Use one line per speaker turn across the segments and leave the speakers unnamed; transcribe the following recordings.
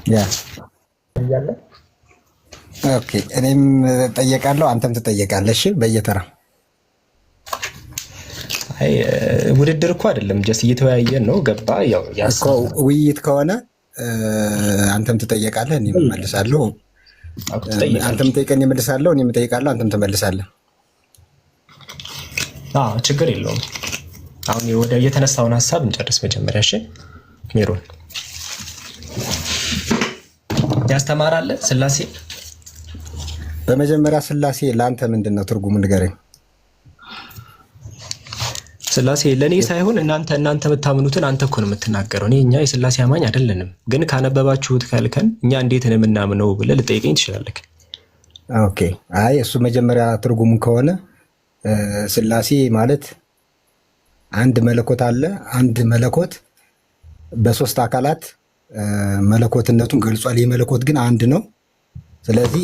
ያ
እያለ
ኦኬ፣ እኔም ጠየቃለሁ፣ አንተም ትጠየቃለህ። እሺ በየተራ
አይ ውድድር እኮ አይደለም፣ ጀስት እየተወያየን ነው። ገባ? ያው
እኮ ውይይት ከሆነ አንተም ትጠየቃለህ፣ እኔም እመልሳለሁ። አንተም ጠይቀኝ እመልሳለሁ፣ እኔም እጠይቃለሁ፣ አንተም ትመልሳለህ።
ችግር የለውም። አሁን ወደ የተነሳውን ሀሳብ እንጨርስ መጀመሪያ። እሺ ሜሮን ያስተማራለ ስላሴ።
በመጀመሪያ ስላሴ ለአንተ ምንድን ነው ትርጉሙ ንገረኝ።
ስላሴ ለእኔ ሳይሆን እናንተ የምታምኑትን አንተ እኮ ነው የምትናገረው። እኛ የስላሴ አማኝ አይደለንም፣ ግን ካነበባችሁት ካልከን እኛ እንዴት ነው የምናምነው ብለህ ልጠይቀኝ ትችላለህ።
ኦኬ፣ አይ እሱ መጀመሪያ ትርጉሙ ከሆነ ስላሴ ማለት አንድ መለኮት አለ። አንድ መለኮት በሶስት አካላት መለኮትነቱን ገልጿል። ይህ መለኮት ግን አንድ ነው። ስለዚህ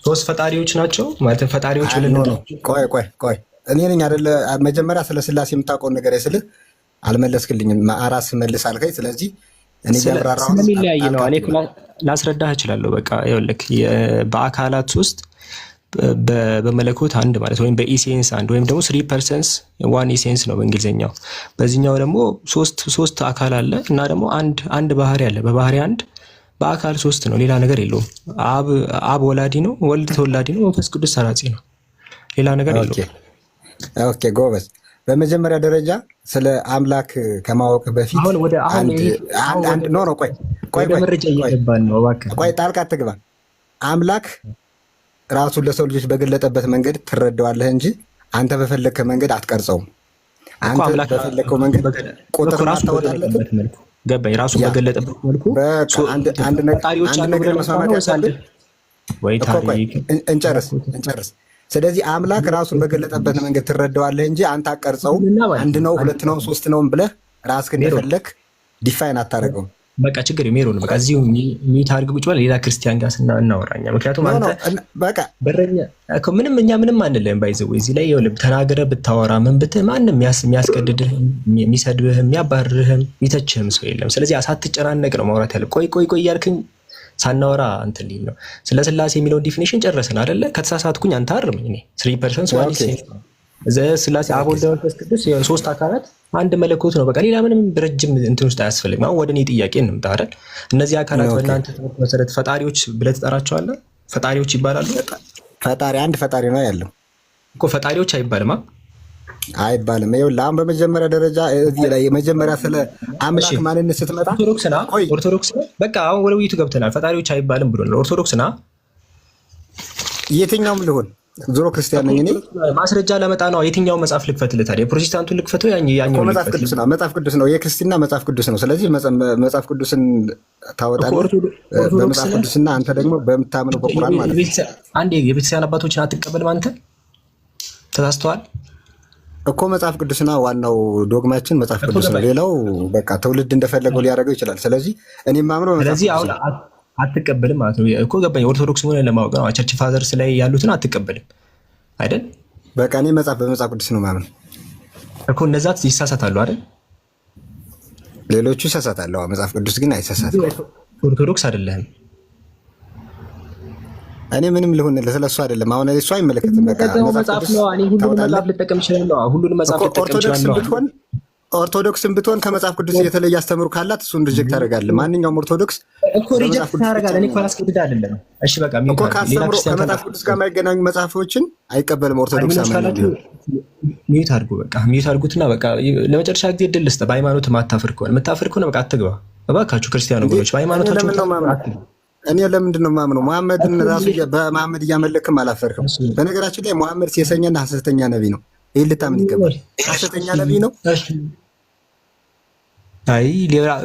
ሶስት ፈጣሪዎች ናቸው ማለት ፈጣሪዎች ብለን ነው።
ቆይ እኔ ነኝ አይደለ መጀመሪያ ስለ ስላሴ የምታውቀውን ነገር ስልህ አልመለስክልኝም። አራስ መልስ አልከኝ። ስለዚህ እኔ ያብራራው
ስለሚለያይ ነው። እኔ ላስረዳህ እችላለሁ። በቃ ይኸውልህ በአካላት ውስጥ በመለኮት አንድ ማለት ወይም በኢሴንስ አንድ ወይም ደግሞ 3 ፐርሰንስ ዋን ኢሴንስ ነው በእንግሊዝኛው። በዚህኛው ደግሞ ሶስት አካል አለ እና ደግሞ አንድ ባህሪ አለ። በባህሪ አንድ፣ በአካል 3 ነው። ሌላ ነገር የለውም። አብ ወላዲ ነው፣ ወልድ ተወላዲ ነው፣ መንፈስ ቅዱስ ሰራጺ ነው። ሌላ ነገር የለውም።
ኦኬ ጎበዝ። በመጀመሪያ ደረጃ ስለ አምላክ ከማወቅ በፊት ቆይ ጣልቃ አትግባ። አምላክ ራሱን ለሰው ልጆች በገለጠበት መንገድ ትረዳዋለህ እንጂ አንተ በፈለግከው መንገድ አትቀርጸውም። አንተ በፈለግከው መንገድ ቁጥር ማታወጣለት
ገባኝ። ራሱ በገለጠበት መልኩ
አንድ ነገር መስማማት ያሳልህ ወይ ታሪክ እንጨርስ። ስለዚህ አምላክ ራሱን በገለጠበት መንገድ ትረዳዋለህ እንጂ አንተ አትቀርጸውም። አንድ ነው፣ ሁለት ነው፣ ሶስት ነው ብለህ ራስህን እንደፈለክ ዲፋይን አታደርገውም።
በቃ ችግር የሜሮን በቃ እዚሁ ሚት አድርግ ቁጭ በል። ሌላ ክርስቲያን ጋር እናወራኛ። ምክንያቱም አንተ
በቃ
በረኛ እኛ ምንም አንልም። ባይዘው እዚህ ላይ ይኸውልህ ተናገረ ብታወራ ምን ብትል ማንም የሚያስገድድህ የሚሰድብህ የሚያባርርህም የሚተችህም ሰው የለም። ስለዚህ ሳትጨናነቅ ነው ማውራት ያለ። ቆይ እያልክኝ ሳናወራ እንትን ሊል ነው። ስለ ስላሴ የሚለውን ዲፊኒሽን ጨረስን አይደለ? ከተሳሳትኩኝ አንተ አርመኝ። እኔ 3 ፐርሰንስ ዋን ኢሴንስ ነው። ስላሴ አብ ወልድ መንፈስ ቅዱስ ሶስት አካላት አንድ መለኮት ነው። በቃ ሌላ ምንም ረጅም እንትን ውስጥ አያስፈልግም። አሁን ወደ እኔ ጥያቄ እንምጣ አይደል? እነዚህ አካላት በእናንተ ትምህርት መሰረት ፈጣሪዎች ብለህ ትጠራቸዋለህ? ፈጣሪዎች ይባላሉ?
ፈጣሪ አንድ ፈጣሪ ነው ያለው
እኮ። ፈጣሪዎች አይባልም
አይባልም። ይኸውልህ አሁን በመጀመሪያ ደረጃ እዚህ ላይ መጀመሪያ ስለ አምላክ ማንነት ስትመጣ
ኦርቶዶክስ በቃ አሁን ወደ ውይይቱ ገብተናል። ፈጣሪዎች አይባልም ብሎ ነው። ኦርቶዶክስ ና
የትኛውም ልሆን ዞሮ ክርስቲያን ነኝ እኔ።
ማስረጃ ለመጣ ነው። የትኛው መጽሐፍ ልክፈትልህ ታዲያ? የፕሮቴስታንቱን ልክፈተው? ያኛው
መጽሐፍ ቅዱስ ነው። የክርስትና መጽሐፍ ቅዱስ ነው። ስለዚህ መጽሐፍ ቅዱስን ታወጣለህ በመጽሐፍ ቅዱስና አንተ ደግሞ በምታምነው በቁርአን ማለት ነው።
አንዴ የቤተክርስቲያን አባቶችን አትቀበልም አንተ? ተሳስተዋል
እኮ መጽሐፍ ቅዱስና ዋናው ዶግማችን መጽሐፍ ቅዱስ ነው። ሌላው በቃ ትውልድ እንደፈለገው ሊያደርገው ይችላል። ስለዚህ እኔ ማምነው
ስለዚህ አሁን አትቀበልም ማለት ነው እኮ ገባኝ። ኦርቶዶክስ ሆነ ለማወቅ ነው። ቸርች ፋዘርስ ላይ ያሉትን አትቀበልም አይደል?
በቃ እኔ በመጽሐፍ ቅዱስ ነው ማምነው
እኮ። እነዛ ይሳሳታሉ አይደል?
ሌሎቹ ይሳሳታሉ። መጽሐፍ ቅዱስ ግን አይሳሳትም።
ኦርቶዶክስ አይደለህም።
እኔ ምንም ልሁን ስለሱ አይደለም። አሁን እሱ አይመለከትም። በቃ
መጽሐፍ ነው። እኔ ሁሉንም መጽሐፍ ልጠቀም እችላለሁ። ሁሉንም መጽሐፍ ልጠቀም እችላለሁ።
ኦርቶዶክስም ብትሆን ከመጽሐፍ ቅዱስ የተለየ አስተምሩ ካላት እሱን ሪጀክት ታደርጋለህ። ማንኛውም ኦርቶዶክስ
እኮ ሪጀክት ታደርጋለህ። እኔ እኮ አላስገድድህ አይደለም። እሺ በቃ
ከመጽሐፍ ቅዱስ ጋር የማይገናኙ መጽሐፎችን አይቀበልም ኦርቶዶክስ።
ሚዩት አድርጉ። በቃ ሚዩት አድርጉትና በቃ ለመጨረሻ ጊዜ እድል ልስጥህ። በሃይማኖት የማታፍር ከሆነ በቃ አትግባ። እባካችሁ ክርስቲያን ወገኖች በሃይማኖታችሁ
እኔ ለምንድን ነው የማምነው? መሐመድን ራሱ በመሐመድ እያመለክም አላፈርክም። በነገራችን ላይ መሐመድ ሴሰኛና ሐሰተኛ ነቢይ ነው። ይህ ልታምን ይገባል። ሐሰተኛ ነቢይ ነው።
አይ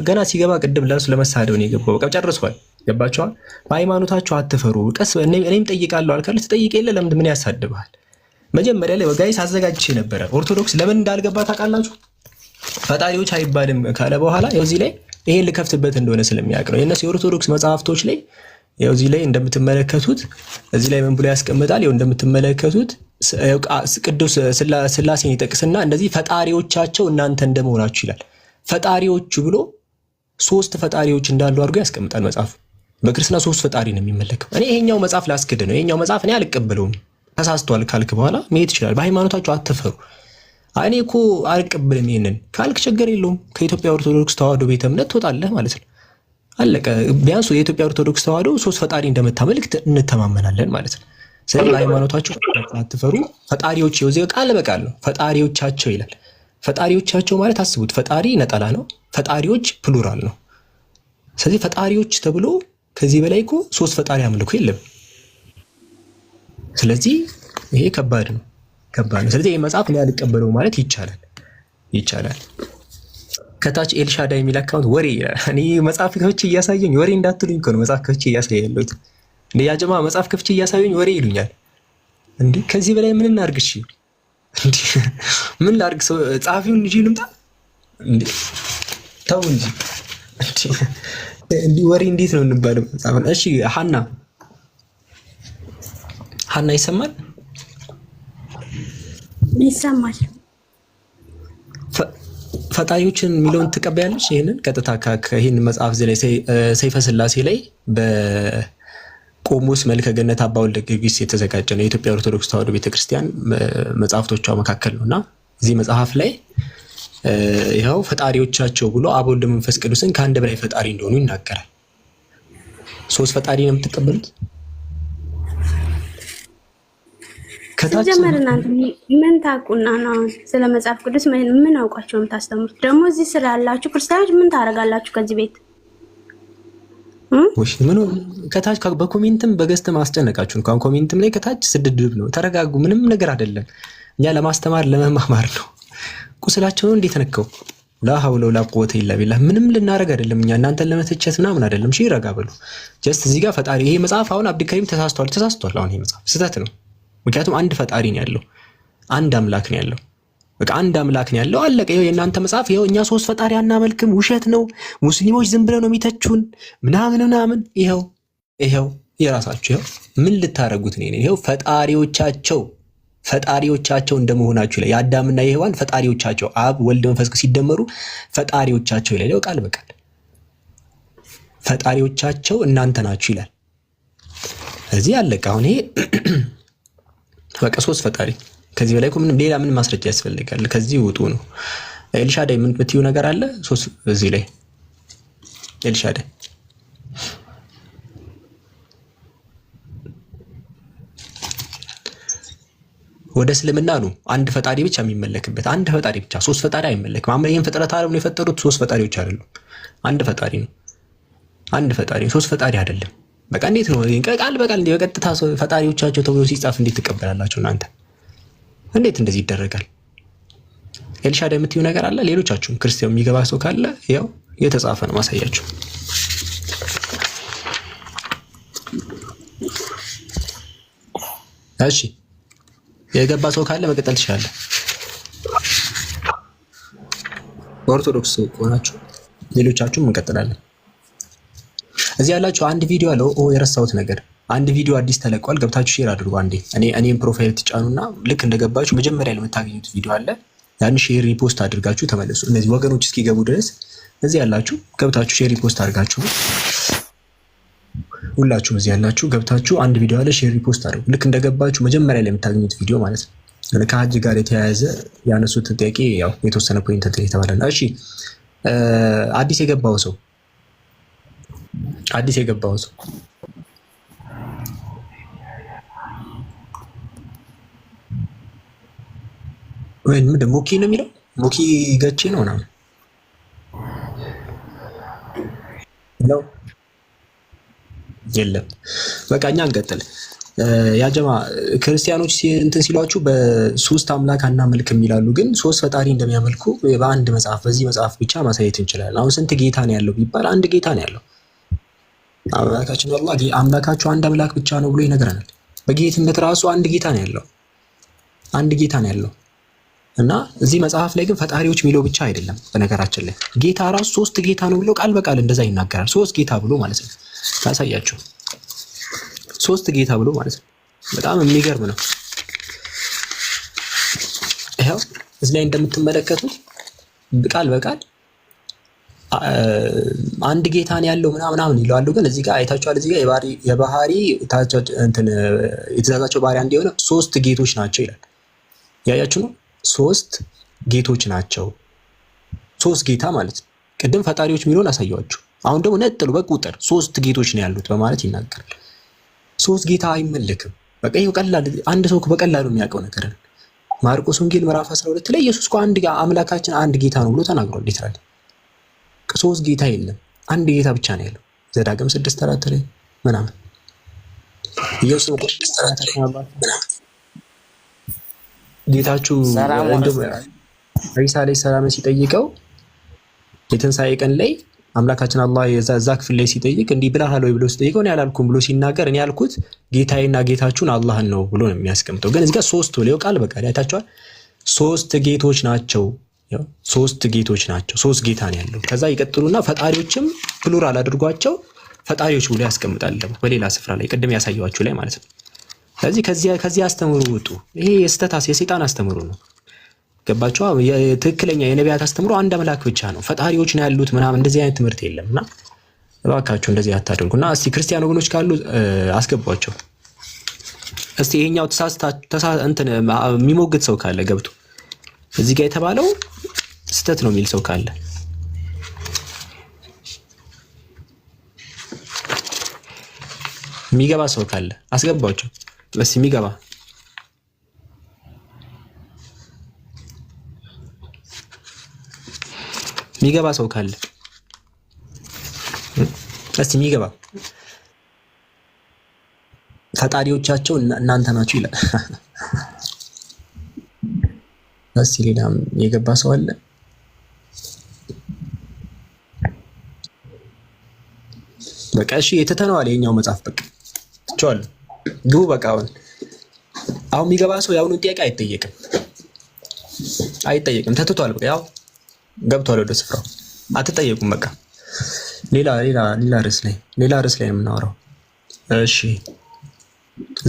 ገና ሲገባ ቅድም ለእሱ ለመሳደብ ነው የገባው። በቃ ጨርሷል። ገባችኋል? በሃይማኖታችሁ አትፈሩ። ቀስ እኔም ጠይቃለሁ አልካለ ትጠይቅ የለ ለምን ምን ያሳድብሃል? መጀመሪያ ላይ ጋይስ አዘጋጅቼ ነበረ። ኦርቶዶክስ ለምን እንዳልገባ ታውቃላችሁ? ፈጣሪዎች አይባልም ካለ በኋላ ያው እዚህ ላይ ይሄን ልከፍትበት እንደሆነ ስለሚያውቅ ነው። የእነሱ የኦርቶዶክስ መጽሐፍቶች ላይ ያው እዚህ ላይ እንደምትመለከቱት እዚህ ላይ ምን ብሎ ያስቀምጣል? ያው እንደምትመለከቱት ቅዱስ ስላሴን ይጠቅስና እንደዚህ ፈጣሪዎቻቸው እናንተ እንደመሆናችሁ ይላል። ፈጣሪዎቹ ብሎ ሶስት ፈጣሪዎች እንዳሉ አድርጎ ያስቀምጣል መጽሐፉ። በክርስትና ሶስት ፈጣሪ ነው የሚመለከው። እኔ ይሄኛው መጽሐፍ ላስክድ ነው። ይሄኛው መጽሐፍ እኔ አልቀበለውም። ተሳስቷል ካልክ በኋላ መሄድ ይችላል። በሃይማኖታችሁ አትፈሩ። እኔ እኮ አልቀበልም ይሄንን ካልክ ችግር የለውም። ከኢትዮጵያ ኦርቶዶክስ ተዋህዶ ቤተ እምነት ትወጣለህ ማለት ነው። አለቀ። ቢያንስ የኢትዮጵያ ኦርቶዶክስ ተዋህዶ ሶስት ፈጣሪ እንደምታመልክ እንተማመናለን ማለት ነው። ስለዚህ በሃይማኖታችሁ አትፈሩ። ፈጣሪዎች ይወዘው ቃል በቃል ነው። ፈጣሪዎቻቸው ይላል። ፈጣሪዎቻቸው ማለት አስቡት፣ ፈጣሪ ነጠላ ነው፣ ፈጣሪዎች ፕሉራል ነው። ስለዚህ ፈጣሪዎች ተብሎ ከዚህ በላይ እኮ ሶስት ፈጣሪ አምልኮ የለም። ስለዚህ ይሄ ከባድ ነው፣ ከባድ ነው። ስለዚህ ይሄ መጽሐፍ እኔ አልቀበለው ማለት ይቻላል። ከታች ኤልሻዳይ የሚል አካውንት ወሬ ይላል። እኔ መጽሐፍ ከፍቼ እያሳየኝ ወሬ እንዳትሉኝ እኮ ነው መጽሐፍ ከፍቼ እያሳያለሁት። እንደ ያጀማ መጽሐፍ ከፍቼ እያሳየኝ ወሬ ይሉኛል። እንዴ ከዚህ በላይ ምን እናድርግ? እሺ እንዴ ምን ላድርግ? ሰው ጻፊውን ልጅ ልምጣ እንዴ? ተው እንጂ እንዴ ወሬ እንዴት ነው እንባለው? መጽሐፍ እሺ። ሀና ይሰማል?
ይሰማል።
ፈጣሪዎችን የሚለውን ትቀበያለች? ይሄንን ቀጥታ ከይሄን መጽሐፍ ላይ ሰይፈ ስላሴ ላይ በቆሞስ መልከ ገነት አባ ወልደ ጊዮርጊስ የተዘጋጀ ነው። የኢትዮጵያ ኦርቶዶክስ ተዋህዶ ቤተክርስቲያን መጽሐፍቶቿ መካከል ነውና እዚህ መጽሐፍ ላይ ይኸው ፈጣሪዎቻቸው ብሎ አብ ወልድ መንፈስ ቅዱስን ከአንድ በላይ ፈጣሪ እንደሆኑ ይናገራል። ሶስት ፈጣሪ ነው የምትቀበሉት? ከታች
ጀመርና ምን ታውቁና ነው ስለ መጽሐፍ ቅዱስ ምን አውቃችሁ የምታስተምሩት? ደግሞ እዚህ ስላላችሁ ክርስቲያኖች ምን ታደርጋላችሁ ከዚህ ቤት?
ምን ከታች በኮሜንትም በገዝተም አስጨነቃችሁ እንኳን ኮሜንትም ላይ ከታች ስድድብ ነው። ተረጋጉ። ምንም ነገር አይደለም። እኛ ለማስተማር ለመማማር ነው። ቁስላቸውን እንዴት ነከው? ላ ሐውለ ወላ ቁወተ ኢላ ቢላህ። ምንም ልናረግ አይደለም። እኛ እናንተን ለመተቸት ምናምን አይደለም። እሺ ረጋ በሉ። ጀስት እዚህ ጋር ፈጣሪ ይሄ መጽሐፍ አሁን አብዱልከሪም ተሳስቷል። አሁን ይሄ መጽሐፍ ስህተት ነው። ምክንያቱም አንድ ፈጣሪ ነው ያለው፣ አንድ አምላክ ነው ያለው። በቃ አንድ አምላክ ነው ያለው። አለቀ። ይሄው የእናንተ መጽሐፍ ይሄው እኛ ሶስት ፈጣሪ አናመልክም፣ ውሸት ነው፣ ሙስሊሞች ዝም ብለው ነው የሚተቹን ምናምን። ይሄው የራሳችሁ ይሄው ምን ልታረጉት ነው? ይሄው ፈጣሪዎቻቸው እንደመሆናችሁ ላይ የአዳምና የሔዋን ፈጣሪዎቻቸው አብ ወልድ መንፈስ ቅዱስ ሲደመሩ ፈጣሪዎቻቸው ይላል። ይሄው ቃል በቃል ፈጣሪዎቻቸው እናንተ ናችሁ ይላል። እዚህ አለቀ። አሁን ይሄ በቃ ሶስት ፈጣሪ። ከዚህ በላይ ምንም ሌላ ምን ማስረጃ ያስፈልጋል? ከዚህ ውጡ ነው። ኤልሻዳይ ምን የምትይው ነገር አለ? ሶስት እዚህ ላይ ኤልሻዳይ ወደ እስልምና ነው አንድ ፈጣሪ ብቻ የሚመለክበት፣ አንድ ፈጣሪ ብቻ፣ ሶስት ፈጣሪ አይመለክም። አሁን ይሄን ፍጥረት ዓለም ነው የፈጠሩት፣ ሶስት ፈጣሪዎች አይደሉም። አንድ ፈጣሪ ነው፣ አንድ ፈጣሪ ነው፣ ሶስት ፈጣሪ አይደለም። በቃ እንዴት ነው ቃል በቃል እንደ በቀጥታ ፈጣሪዎቻቸው ተብሎ ሲጻፍ እንዴት ትቀበላላችሁ እናንተ? እንዴት እንደዚህ ይደረጋል? ኤልሻዳይ የምትዩ ነገር አለ? ሌሎቻችሁም ክርስቲያን የሚገባ ሰው ካለ ያው የተጻፈ ነው ማሳያችሁ። እሺ የገባ ሰው ካለ መቀጠል ትችላለህ። ኦርቶዶክስ ከሆናችሁ ሌሎቻችሁም እንቀጥላለን። እዚህ ያላችሁ አንድ ቪዲዮ አለው። የረሳሁት ነገር አንድ ቪዲዮ አዲስ ተለቋል። ገብታችሁ ሼር አድርጉ። አንዴ እኔም ፕሮፋይል ትጫኑና ልክ እንደገባችሁ መጀመሪያ ላይ የምታገኙት ቪዲዮ አለ። ያን ሼር ሪፖስት አድርጋችሁ ተመለሱ። እነዚህ ወገኖች እስኪገቡ ድረስ እዚህ ያላችሁ ገብታችሁ ሼር ሪፖስት አድርጋችሁ ሁላችሁም እዚህ ያላችሁ ገብታችሁ አንድ ቪዲዮ አለ ሼር ሪፖስት አድርጉ። ልክ እንደገባችሁ መጀመሪያ ላይ የምታገኙት ቪዲዮ ማለት ነው። ከሀጅ ጋር የተያያዘ ያነሱት ጥያቄ ያው የተወሰነ ፖይንት ተባለና፣ እሺ አዲስ የገባው ሰው ወይ ምንድን ሙኪ ነው የሚለው? ሙኪ ገቼ ነው ምናምን ነው። የለም በቃ እኛ እንቀጥል። ያጀማ ክርስቲያኖች እንትን ሲሏችሁ በሶስት አምላክ አናመልክም ይላሉ፣ ግን ሶስት ፈጣሪ እንደሚያመልኩ በአንድ መጽሐፍ በዚህ መጽሐፍ ብቻ ማሳየት እንችላለን። አሁን ስንት ጌታ ነው ያለው ቢባል አንድ ጌታ ነው ያለው። አምላካችን አላህ አምላካችሁ አንድ አምላክ ብቻ ነው ብሎ ይነግረናል። በጌትነት ራሱ አንድ ጌታ ነው ያለው፣ አንድ ጌታ ነው ያለው። እና እዚህ መጽሐፍ ላይ ግን ፈጣሪዎች የሚለው ብቻ አይደለም። በነገራችን ላይ ጌታ ራሱ ሶስት ጌታ ነው ብሎ ቃል በቃል እንደዛ ይናገራል። ሶስት ጌታ ብሎ ማለት ነው። ታሳያችሁ ሶስት ጌታ ብሎ ማለት ነው። በጣም የሚገርም ነው። ይሄው እዚህ ላይ እንደምትመለከቱት ቃል በቃል አንድ ጌታ ነው ያለው ምናምን ይላሉ። ግን እዚህ ጋር አይታችኋል። እዚህ ጋር የባህሪ እንትን የተዛዛቸው ባህሪ አንድ የሆነ 3 ጌቶች ናቸው ይላል። ያያችሁ ነው። 3 ጌቶች ናቸው። 3 ጌታ ማለት ነው። ቅድም ፈጣሪዎች የሚለውን አሳየዋችሁ። አሁን ደግሞ ነጥሉ በቁጥር 3 ጌቶች ነው ያሉት በማለት ይናገራል። 3 ጌታ አይመለክም። በቃ ይሄው ቀላል አንድ ሰው በቀላሉ የሚያውቀው ነገር ነው። ማርቆስ ወንጌል ምዕራፍ 12 ላይ ኢየሱስ እኮ አምላካችን አንድ ጌታ ነው ብሎ ተናግሯል። ሊትራሊ 3 ጌታ የለም፣ አንድ ጌታ ብቻ ነው ያለው። ዘዳግም 6:4 ላይ ምናምን ኢየሱስ ነው ጌታችሁ ኢሳ አለይሂ ሰላም ሲጠይቀው የትንሣኤ ቀን ላይ አምላካችን አላህ የዛ ክፍል ላይ ሲጠይቅ እንዲህ ብለሃል ወይ ብሎ ሲጠይቀው እኔ አላልኩም ብሎ ሲናገር እኔ ያልኩት ጌታዬና ጌታችሁን አላህን ነው ብሎ ነው የሚያስቀምጠው። ግን እዚህ ጋር 3 ብለው ቃል በቃል አይታችኋል። 3 ጌቶች ናቸው። 3 ጌቶች ናቸው። 3 ጌታ ነው ያለው። ከዛ ይቀጥሉና ፈጣሪዎችም ፕሉራል አድርጓቸው ፈጣሪዎች ብሎ ያስቀምጣል ደግሞ በሌላ ስፍራ ላይ ቅድም ያሳየዋችሁ ላይ ማለት ነው። ስለዚህ ከዚህ አስተምሩ ውጡ። ይሄ የሰይጣን አስተምሩ ነው። ገባችሁ? ትክክለኛ የነቢያት አስተምሮ አንድ አምላክ ብቻ ነው፣ ፈጣሪዎች ነው ያሉት ምናምን እንደዚህ አይነት ትምህርት የለምና እባካችሁ እንደዚህ አታደርጉና እስቲ ክርስቲያን ወገኖች ካሉ አስገቧቸው። እስቲ ይሄኛው እንትን የሚሞግት ሰው ካለ ገብቶ እዚህ ጋር የተባለው ስህተት ነው የሚል ሰው ካለ የሚገባ ሰው ካለ አስገቧቸው። እስቲ የሚገባ ሰው ካለ እስቲ የሚገባ ፈጣሪዎቻቸው እናንተ ናችሁ ይላል። እስቲ ሌላም የገባ ሰው አለ? በቃ እሺ የተተነዋል የኛው መጽሐፍ በቃ ትቻለ ግቡ በቃ አሁን የሚገባ ሰው ያሁኑ ጥያቄ አይጠየቅም ተትቷል። በቃ ያው ገብቷል ወደ ስፍራው አትጠየቁም። በቃ ሌላ ርዕስ ላይ ነው የምናወራው። እሺ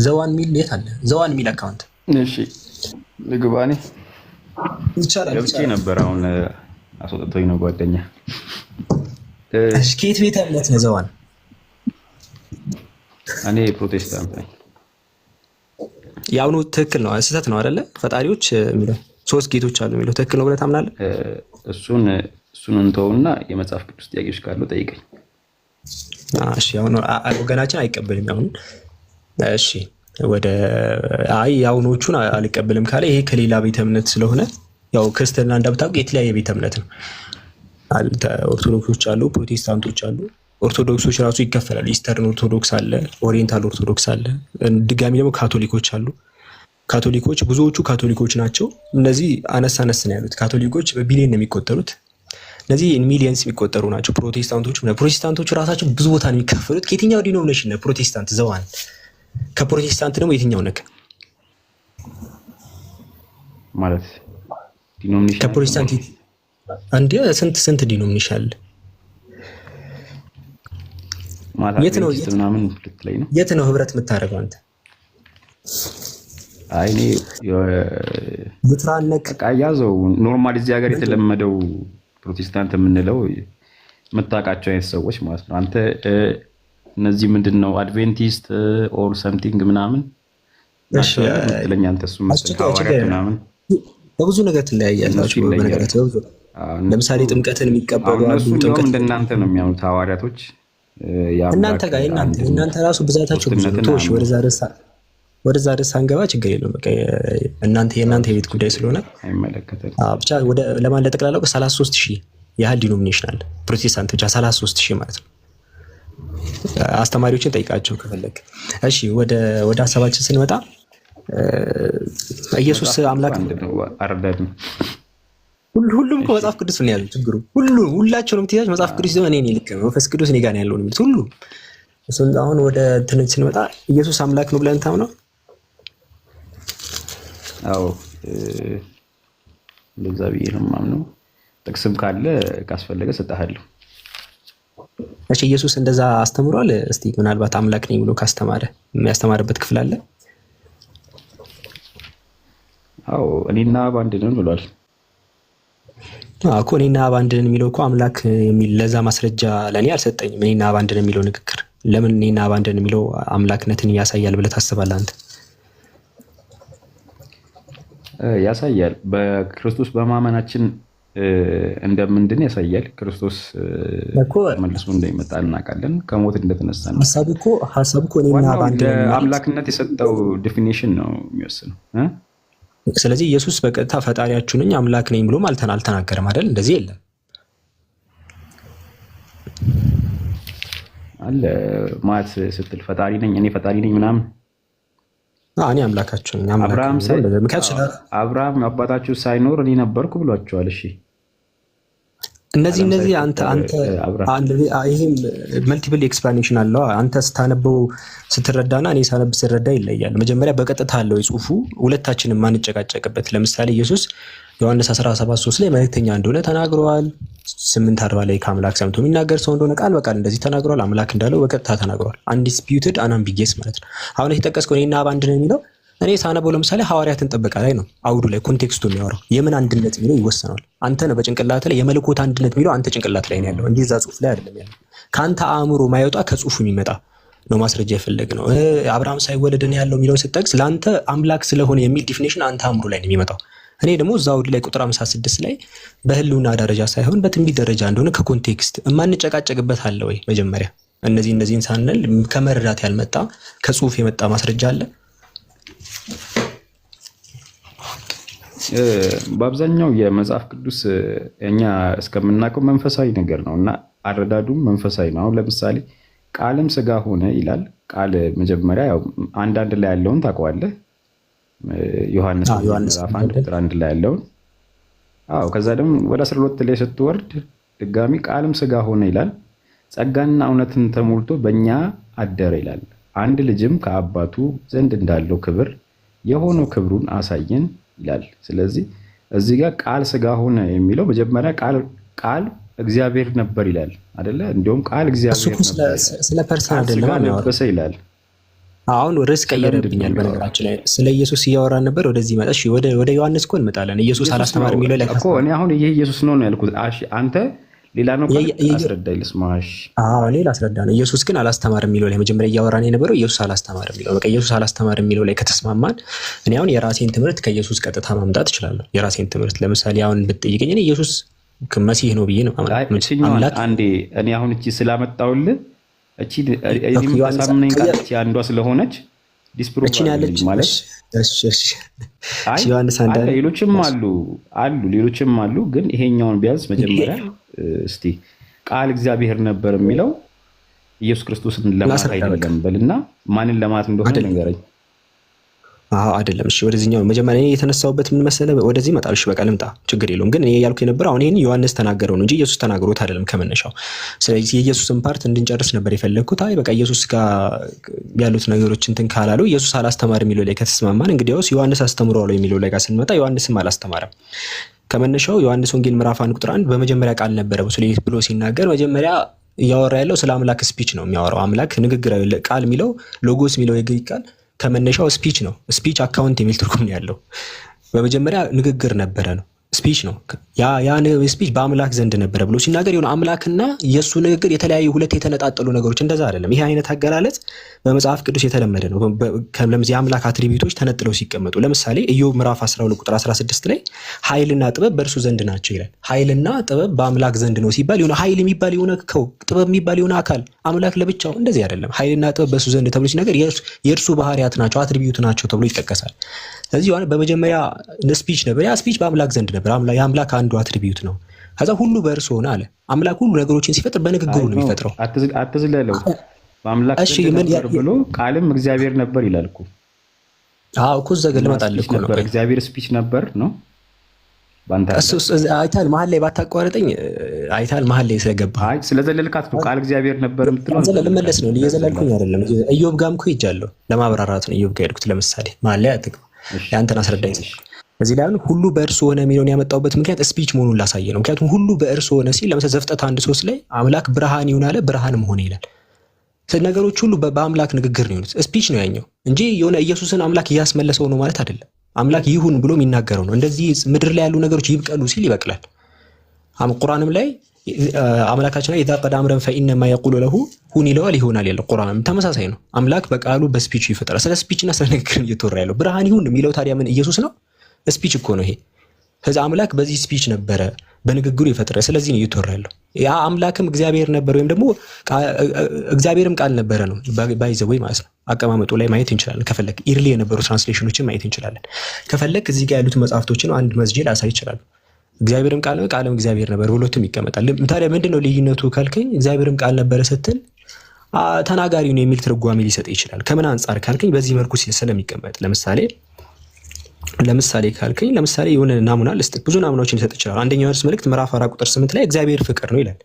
ዘዋን ሚል የት አለ? ዘዋን ሚል አካውንት
እሺ ልግባኔ
ይቻላል
ገብቼ ነበር። አሁን አስወጥቶኝ ነው ጓደኛ።
እሺ ከየት ቤተ እምነት ነው ዘዋን?
እኔ ፕሮቴስታንት ነኝ።
ያውኑ ትክክል ነው ስህተት ነው አይደለ? ፈጣሪዎች የሚለው 3 ጌቶች አሉ የሚለው ትክክል ነው ብለህ ታምናለህ?
እሱን እንተውና የመጽሐፍ ቅዱስ ጥያቄዎች ካሉ ጠይቀኝ።
እሺ አሁን ወገናችን አይቀበልም አሁን። እሺ ወደ ያውኖቹን አልቀበልም ካለ ይሄ ከሌላ ቤተ እምነት ስለሆነ ያው ክርስትና እንደምታውቁ የተለያየ ቤተ እምነት ነው። ኦርቶዶክሶች አሉ፣ ፕሮቴስታንቶች አሉ። ኦርቶዶክሶች ራሱ ይከፈላሉ። ኢስተርን ኦርቶዶክስ አለ፣ ኦሪየንታል ኦርቶዶክስ አለ። ድጋሚ ደግሞ ካቶሊኮች አሉ። ካቶሊኮች ብዙዎቹ ካቶሊኮች ናቸው። እነዚህ አነስ ነው ያሉት። ካቶሊኮች በቢሊየን ነው የሚቆጠሩት። እነዚህ ሚሊየንስ የሚቆጠሩ ናቸው። ፕሮቴስታንቶቹ ራሳቸው ብዙ ቦታ ነው የሚከፈሉት። ከየትኛው ዲኖሚኔሽን ነው ፕሮቴስታንት? ዘዋን ከፕሮቴስታንት ደግሞ የትኛው ነክ
ማለት ዲኖሚኔሽን?
ከፕሮቴስታንት አንዴ ስንት ዲኖሚኔሽን አለ? የት ነው ህብረት የምታደርገው አንተ?
አይ እኔ
ሉትራን
ያዘው ኖርማል እዚህ ሀገር የተለመደው ፕሮቴስታንት የምንለው የምታውቃቸው አይነት ሰዎች ማለት ነው። አንተ እነዚህ ምንድነው አድቬንቲስት ኦር ሰምቲንግ ምናምን ለኛ አንተ እሱ ምናምን
በብዙ ነገር ትለያያላችሁ። በነገራችን በብዙ ለምሳሌ ጥምቀትን የሚቀበሉ አሉ። ጥምቀት
እንደናንተ ነው የሚያምኑት ሐዋርያቶች።
እናንተ ጋር እናንተ ራሱ ብዛታችሁ ብዙ ነው። ተወሽ ወደዛ ደስ አንገባ ችግር የለውም። በቃ የእናንተ የቤት ጉዳይ ስለሆነ
አይመለከተም።
ብቻ ለማን ለጠቅላላው 33000 ያህል ዲኖሚኔሽን አለ ፕሮቴስታንት ብቻ 33000 ማለት ነው። አስተማሪዎችን ጠይቃቸው ከፈለግ። እሺ ወደ ሀሳባችን ስንመጣ ኢየሱስ አምላክ
አረዳድም
ሁሉም ከመጽሐፍ ቅዱስ ነው ያለው። ችግሩ ሁላቸውንም ትያዝ መጽሐፍ ቅዱስ ነው። እኔ ልክ ነው መንፈስ ቅዱስ እኔ ጋር ነው ያለው የሚሉት ሁሉ። አሁን ወደ ትንሽ ስንመጣ ኢየሱስ አምላክ ነው ብለን ታምነው?
አዎ እንደዛ ብዬ ነው የማምነው። ጥቅስም ካለ ካስፈለገ ሰጣለሁ።
እሺ ኢየሱስ እንደዛ አስተምሯል? እስቲ ምናልባት አምላክ ነኝ ብሎ ካስተማረ የሚያስተማርበት ክፍል አለ?
አዎ እኔና ባንድ ነን ብሏል።
እኮ እኔና አብ አንድ ነን የሚለው እኮ አምላክ የሚል ለዛ ማስረጃ ለእኔ አልሰጠኝም። እኔና አብ አንድ ነን የሚለው ንግግር ለምን እኔና አብ አንድ ነን የሚለው አምላክነትን ያሳያል ብለህ ታስባለህ አንተ?
ያሳያል። በክርስቶስ በማመናችን እንደምንድን ያሳያል። ክርስቶስ መልሶ እንደሚመጣ እናውቃለን። ከሞት እንደተነሳ ነው።
ሐሳቡ እኮ እኔና አብ አንድ ነን
አምላክነት የሰጠው ዴፊኒሽን ነው የሚወስነው።
ስለዚህ ኢየሱስ በቀጥታ ፈጣሪያችሁ ነኝ አምላክ ነኝ ብሎም አልተናገረም አይደል? እንደዚህ የለም
አለ ማለት ስትል ፈጣሪ ነኝ እኔ ፈጣሪ ነኝ ምናምን
እኔ አምላካችሁ ነኝ
አብርሃም አባታችሁ ሳይኖር እኔ ነበርኩ ብሏቸዋል። እሺ
እነዚህ አንተ ይሄም መልቲፕል ኤክስፕላኔሽን አለው። አንተ ስታነበው ስትረዳና እኔ ሳነብ ስረዳ ይለያል። መጀመሪያ በቀጥታ አለው ጽሁፉ ሁለታችንም ማንጨቃጨቅበት። ለምሳሌ ኢየሱስ ዮሐንስ 17:3 ላይ መልእክተኛ እንደሆነ ተናግሯል። 8:40 ላይ ከአምላክ ሰምቶ የሚናገር ሰው እንደሆነ ቃል በቃል እንደዚህ ተናግሯል። አምላክ እንዳለው በቀጥታ ተናግሯል። አንዲስፒዩትድ አንአምቢጌስ ማለት ነው። አሁን የተጠቀስከው እኔና አብ አንድ ነው የሚለው እኔ ሳነበው ለምሳሌ ሐዋርያትን ጥበቃ ላይ ነው አውዱ ላይ ኮንቴክስቱ የሚያወራው የምን አንድነት የሚለው ይወሰናል። አንተ ነው በጭንቅላት ላይ የመለኮት አንድነት የሚለው አንተ ጭንቅላት ላይ ነው ያለው እንጂ እዛ ጽሁፍ ላይ አይደለም ያለው። ካንተ አእምሮ ማይወጣ ከጽሁፉ የሚመጣ ነው ማስረጃ ይፈልግ ነው። አብርሃም ሳይወለድ ነው ያለው የሚለው ስትጠቅስ ለአንተ አምላክ ስለሆነ የሚል ዲፊኒሽን አንተ አእምሮ ላይ ነው የሚመጣው። እኔ ደግሞ እዛ አውዱ ላይ ቁጥር 56 ላይ በህልውና ደረጃ ሳይሆን በትንቢት ደረጃ እንደሆነ ከኮንቴክስት የማንጨቃጨቅበት አለ ወይ? መጀመሪያ እነዚህን ሳንል ከመረዳት ያልመጣ ከጽሁፍ የመጣ ማስረጃ አለ።
በአብዛኛው የመጽሐፍ ቅዱስ እኛ እስከምናውቀው መንፈሳዊ ነገር ነው እና አረዳዱም መንፈሳዊ ነው። አሁን ለምሳሌ ቃልም ስጋ ሆነ ይላል። ቃል መጀመሪያ ያው አንዳንድ ላይ ያለውን ታውቀዋለህ። ዮሐንስ ምዕራፍ 1 ቁጥር 1 ላይ ያለውን ከዛ ደግሞ ወደ 12 ላይ ስትወርድ ድጋሚ ቃልም ስጋ ሆነ ይላል። ጸጋና እውነትን ተሞልቶ በእኛ አደረ ይላል። አንድ ልጅም ከአባቱ ዘንድ እንዳለው ክብር የሆነው ክብሩን አሳየን ይላል። ስለዚህ እዚህ ጋር ቃል ስጋ ሆነ የሚለው መጀመሪያ ቃል እግዚአብሔር ነበር ይላል አይደለ? እንዲሁም ቃል እግዚአብሔር ነበር
ስለ ፐርሰን አይደለም
ይላል።
አሁን ርዕስ ቀየረብኛል። በነገራችን ላይ ስለ ኢየሱስ እያወራን ነበር። ወደዚህ መጣሽ። ወደ ዮሐንስ እኮ እንመጣለን። ኢየሱስ አላስተማርም የሚለው ላይ
እኮ እኔ አሁን ይሄ ኢየሱስ ነው ያልኩት። አንተ ሌላ ነው አስረዳኝ ልስማሽ።
እኔ ላስረዳ ነው። ኢየሱስ ግን አላስተማርም የሚለው ላይ መጀመሪያ እያወራን የነበረው ኢየሱስ አላስተማርም የሚለው በቃ ኢየሱስ አላስተማርም የሚለው ላይ ከተስማማን እኔ አሁን የራሴን ትምህርት ከኢየሱስ ቀጥታ ማምጣት እችላለሁ። የራሴን ትምህርት ለምሳሌ አሁን ብትጠይቀኝ እኔ ኢየሱስ መሲህ ነው ብዬ ነው
አምላክ። አንዴ እኔ አሁን እቺ ስላመጣውልህ እቺ ታሳምነኝ ጋር እቺ አንዷ ስለሆነች ዲስፕሩቭ ማለት ሌሎችም አሉ ግን ይሄኛውን ቢያንስ መጀመሪያ እስቲ ቃል እግዚአብሔር ነበር የሚለው ኢየሱስ ክርስቶስን ለማለት አይደለም በልና ማንን ለማለት እንደሆነ ንገረኝ።
አይደለም እሺ፣ ወደዚህኛው መጀመሪያ እኔ የተነሳውበት ምን መሰለህ፣ ወደዚህ መጣ። እሺ በቃ ልምጣ፣ ችግር የለውም። ግን እኔ ያልኩ የነበረው አሁን ይሄን ዮሐንስ ተናገረው ነው እንጂ ኢየሱስ ተናግሮት አይደለም ከመነሻው። ስለዚህ የኢየሱስን ፓርት እንድንጨርስ ነበር የፈለግኩት። በቃ ኢየሱስ ጋር ያሉት ነገሮች እንትን ካላሉ ኢየሱስ አላስተማርም የሚለው ላይ ከተስማማን እንግዲያውስ ዮሐንስ አስተምሯል የሚለው ላይ ጋር ስንመጣ ዮሐንስም አላስተማረም ከመነሻው። ዮሐንስ ወንጌል ምዕራፍ 1 ቁጥር 1 በመጀመሪያ ቃል ነበረ ብሎ ሲናገር መጀመሪያ እያወራ ያለው ስለ አምላክ ስፒች ነው የሚያወራው። አምላክ ንግግር ቃል የሚለው ሎጎስ የሚለው የግሪክ ቃል ከመነሻው ስፒች ነው። ስፒች አካውንት የሚል ትርጉም ነው ያለው። በመጀመሪያ ንግግር ነበረ ነው ስፒች ነው። ያ ስፒች በአምላክ ዘንድ ነበረ ብሎ ሲናገር የሆነ አምላክና የእሱ ንግግር የተለያዩ ሁለት የተነጣጠሉ ነገሮች እንደዛ አይደለም። ይሄ አይነት አገላለጽ በመጽሐፍ ቅዱስ የተለመደ ነው። ለምሳሌ የአምላክ አትሪቢዩቶች ተነጥለው ሲቀመጡ ለምሳሌ ኢዮብ ምዕራፍ 12 ቁጥር 16 ላይ ኃይልና ጥበብ በእርሱ ዘንድ ናቸው ይላል። ኃይልና ጥበብ በአምላክ ዘንድ ነው ሲባል የሆነ ኃይል የሚባል የሆነ ጥበብ የሚባል የሆነ አካል አምላክ ለብቻው እንደዚህ አይደለም። ኃይልና ጥበብ በእሱ ዘንድ ተብሎ ሲናገር የእርሱ ባህሪያት ናቸው አትሪቢዩት ናቸው ተብሎ ይጠቀሳል። ስለዚህ በመጀመሪያ ስፒች ነበር። ያ ስፒች በአምላክ ዘንድ ነበር። የአምላክ አንዱ አትሪቢዩት ነው። ከዛ ሁሉ በእርሱ ሆነ አለ። አምላክ ሁሉ ነገሮችን ሲፈጥር በንግግሩ ነው የሚፈጥረው።
አትዝለለው። በአምላክ ዘንድ ነበር ብሎ ቃልም እግዚአብሔር ነበር ይላል እኮ። እኮ እዛ ጋር ልመጣልህ እኮ ነው። እግዚአብሔር ስፒች ነበር ነው
አይታል መሀል ላይ ባታቋረጠኝ አይታል መሀል ላይ ስለገባ
ስለዘለልካት ነው ቃል እግዚአብሔር ነበር የምትለው።
ልመለስ ነው እየዘለልኩኝ አይደለም። ኢዮብ ጋርም እኮ ሄጃለሁ ለማብራራት ነው ኢዮብ ጋር ሄድኩት። ለምሳሌ መሀል ላይ አትግባ፣ ያንተን አስረዳኝ። እዚህ ላይ ሁሉ በእርሱ ሆነ የሚለውን ያመጣውበት ምክንያት ስፒች መሆኑን ላሳየ ነው። ምክንያቱም ሁሉ በእርሱ ሆነ ሲል ለምሳሌ ዘፍጥረት 1:3 ላይ አምላክ ብርሃን ይሁን አለ፣ ብርሃንም ሆነ ይላል። ነገሮች ሁሉ በአምላክ ንግግር ነው የሆኑት። ስፒች ነው ያኛው እንጂ የሆነ ኢየሱስን አምላክ እያስመለሰው ነው ማለት አይደለም። አምላክ ይሁን ብሎ የሚናገረው ነው። እንደዚህ ምድር ላይ ያሉ ነገሮች ይብቀሉ ሲል ይበቅላል። ቁርአንም ላይ አምላካችን ላይ ኢዛ ቀደ አምረን ፈኢነማ የቁሉ ለሁ ሁን ይለዋል ይሆናል ያለው ቁርአንም ተመሳሳይ ነው። አምላክ በቃሉ በስፒቹ ይፈጥራል። ስለ ስፒችና ስለ ንግግር እየተወራ ያለው ብርሃን ይሁን የሚለው ታዲያ ምን ኢየሱስ ነው? ስፒች እኮ ነው ይሄ። ስለዚህ አምላክ በዚህ ስፒች ነበረ በንግግሩ ይፈጥራል። ስለዚህ ነው እየተወራ ያለው። ያ አምላክም እግዚአብሔር ነበር ወይም ደግሞ እግዚአብሔርም ቃል ነበረ ነው ባይዘው ወይ ማለት ነው። አቀማመጡ ላይ ማየት እንችላለን። ከፈለክ ኢርሊ የነበሩ ትራንስሌሽኖችን ማየት እንችላለን። ከፈለክ እዚህ ጋር ያሉት መጽሐፍቶችን አንድ መስጂድ አሳይ ይችላል። እግዚአብሔርም ቃል ነው ቃልም እግዚአብሔር ነበር ሁለቱም ይቀመጣል። ታዲያ ምንድነው ልዩነቱ ካልከኝ እግዚአብሔርም ቃል ነበረ ስትል ተናጋሪው ነው የሚል ትርጓሜ ሊሰጥ ይችላል። ከምን አንፃር ካልከኝ በዚህ መልኩ ስለሚቀመጥ ለምሳሌ ካልከኝ ለምሳሌ የሆነ ናሙና ልስጥ። ብዙ ናሙናዎችን ሊሰጥ ይችላል። አንደኛው ዮሐንስ መልእክት ምዕራፍ 4 ቁጥር 8 ላይ እግዚአብሔር ፍቅር ነው ይላል።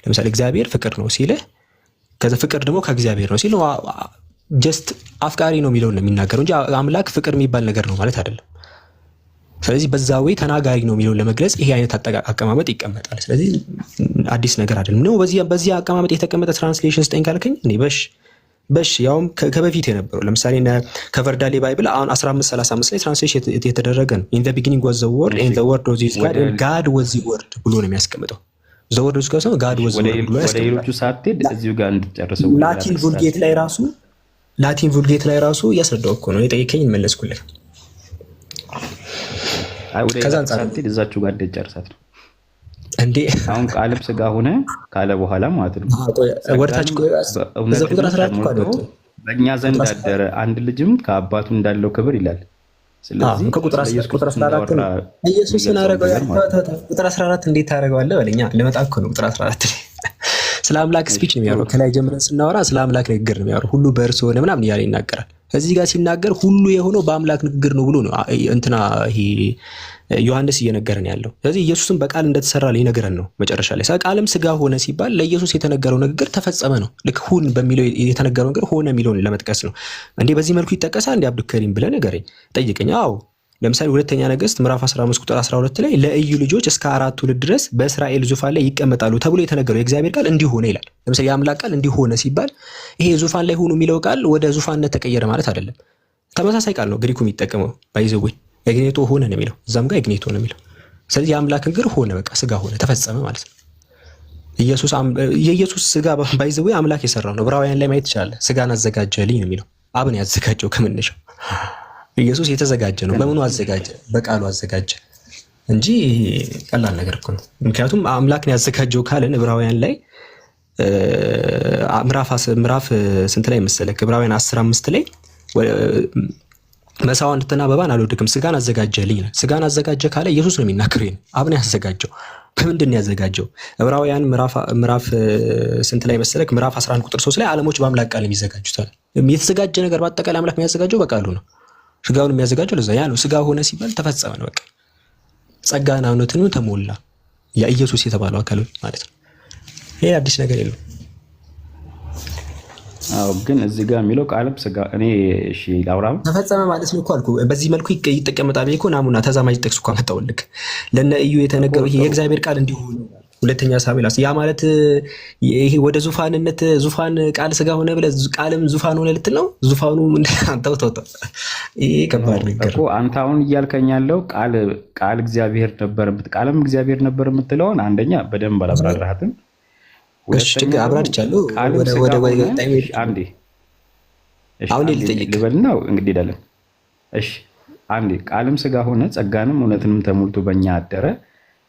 ለምሳሌ እግዚአብሔር ፍቅር ነው ሲል ከዛ ፍቅር ደግሞ ከእግዚአብሔር ነው ሲል ጀስት አፍቃሪ ነው የሚለውን ነው የሚናገረው እንጂ አምላክ ፍቅር የሚባል ነገር ነው ማለት አይደለም። ስለዚህ በዛው ተናጋሪ ነው የሚለውን ለመግለጽ ይሄ አይነት አቀማመጥ ይቀመጣል። ስለዚህ አዲስ ነገር አይደለም ነው። በዚህ አቀማመጥ የተቀመጠ ትራንስሌሽን ስጠኝ ካልከኝ እኔ በሽ ያውም ከበፊት የነበረው ለምሳሌ ከቨርዳሌ ባይብል አሁን 1535 ላይ ትራንስሌሽን የተደረገ ነው። in the beginning was the word and the word was with God and God was the word ብሎ ነው የሚያስቀምጠው። the word was God was the word ብሎ ያስቀምጣል። ወደ ሌሎቹ ሳትሄድ እዚሁ ጋር እንድትጨርሰው ላቲን vulgate ላይ ራሱ ያስረዳው እኮ ነው የጠየቀኝ መለስኩልህ።
ከዛ አንፃር ሳትሄድ እዛችሁ ጋር እንድትጨርሳት ነው እንዴ። አሁን ቃልም ስጋ ሆነ ካለ በኋላ ማለት ነው
ወርታች ቁጥር 14
በእኛ ዘንድ አደረ አንድ ልጅም ከአባቱ እንዳለው ክብር ይላል። ስለዚህ
ከቁጥር 14 ኢየሱስን አረጋው ቁጥር 14 እንዴት ታረጋዋለህ በለኛ ለመጣ እኮ ነው። ቁጥር 14 ስለ አምላክ ስፒች ነው የሚያወራው። ከላይ ጀምረን ስናወራ ስለ አምላክ ንግግር ነው የሚያወራው። ሁሉ በእርሱ ሆነ ምናምን እያለ ይናገራል። እዚህ ጋር ሲናገር ሁሉ የሆነው በአምላክ ንግግር ነው ብሎ ነው እንትና ይሄ ዮሐንስ እየነገረን ያለው። ስለዚህ ኢየሱስን በቃል እንደተሰራ ሊነገረን ነው። መጨረሻ ላይ ቃልም ስጋ ሆነ ሲባል ለኢየሱስ የተነገረው ንግግር ተፈጸመ ነው። ልክ ሁን በሚለው የተነገረው ነገር ሆነ የሚለውን ለመጥቀስ ነው። እንዴ በዚህ መልኩ ይጠቀሳል እንዴ አብዱከሪም ብለህ ንገረኝ ጠይቀኝ። አዎ ለምሳሌ ሁለተኛ ነገሥት ምዕራፍ 15 ቁጥር 12 ላይ ለኢዩ ልጆች እስከ 4 ትውልድ ድረስ በእስራኤል ዙፋን ላይ ይቀመጣሉ ተብሎ የተነገረው የእግዚአብሔር ቃል እንዲህ ሆነ ይላል። ለምሳሌ የአምላክ ቃል እንዲህ ሆነ ሲባል ይሄ ዙፋን ላይ ሆኑ የሚለው ቃል ወደ ዙፋንነት ተቀየረ ማለት አይደለም። ተመሳሳይ ቃል ነው ግሪኩ የሚጠቀመው ባይዘው ኤግኔቶ ሆነ ነው የሚለው እዛም ጋር ኤግኔቶ ነው የሚለው። ስለዚህ የአምላክ ንግግር ሆነ በቃ ስጋ ሆነ ተፈጸመ ማለት ነው። የኢየሱስ ስጋ ባይዘው አምላክ የሰራው ነው። ዕብራውያን ላይ ማየት ይችላል። ስጋን አዘጋጀልኝ ነው የሚለው። አብን ያዘጋጀው ከመነሻው ኢየሱስ የተዘጋጀ ነው። በምኑ አዘጋጀ? በቃሉ አዘጋጀ እንጂ ቀላል ነገር እኮ ነው። ምክንያቱም አምላክን ያዘጋጀው ካለን ዕብራውያን ላይ ምዕራፍ ስንት ላይ መሰለህ? ዕብራውያን 15 ላይ መሳዋዕትና መባን አልወደድክም ስጋን አዘጋጀልኝ ነው። ስጋን አዘጋጀ ካለ ኢየሱስ ነው የሚናገረው። አብን ያዘጋጀው ከምንድን ነው ያዘጋጀው? ዕብራውያን ምዕራፍ ስንት ላይ መሰለህ? ምዕራፍ 11 ቁጥር 3 ላይ ዓለሞች በአምላክ ቃል የሚዘጋጁታል። የተዘጋጀ ነገር በአጠቃላይ አምላክ የሚያዘጋጀው በቃሉ ነው። ስጋውን የሚያዘጋጀው ለዛ ያ ነው። ስጋ ሆነ ሲባል ተፈጸመ ነው በቃ። ጸጋና እውነትን ተሞላ ያ ኢየሱስ የተባለው አካል ማለት ነው። ይሄ አዲስ ነገር የለም።
አዎ ግን እዚህ ጋር የሚለው ቃልም ስጋ እኔ እሺ ላውራው
ተፈጸመ ማለት ነው እኮ አልኩ። በዚህ መልኩ ይጠቀመጣል እኮ ናሙና ተዛማጅ ጥቅስ እኮ አመጣውልክ። ለነ እዩ የተነገረው ይሄ የእግዚአብሔር ቃል እንዲሆን ሁለተኛ ሳሙኤል ያ ማለት ይሄ ወደ ዙፋን ቃል ስጋ ሆነ ብለህ ቃልም ዙፋን ሆነ ልትል ነው። ዙፋኑ አንተው ይሄ ከባድ ነገር
እኮ አንተ አሁን እያልከኝ ያለው ቃል እግዚአብሔር ነበር ቃልም እግዚአብሔር ነበር የምትለውን አንደኛ በደንብ አላብራራህም።
እሺ አብራርቻለሁ።
አንዴ አሁን ልበልና እንግዲህ ሄዳለን። እሺ አንዴ ቃልም ስጋ ሆነ ጸጋንም እውነትንም ተሞልቶ በእኛ አደረ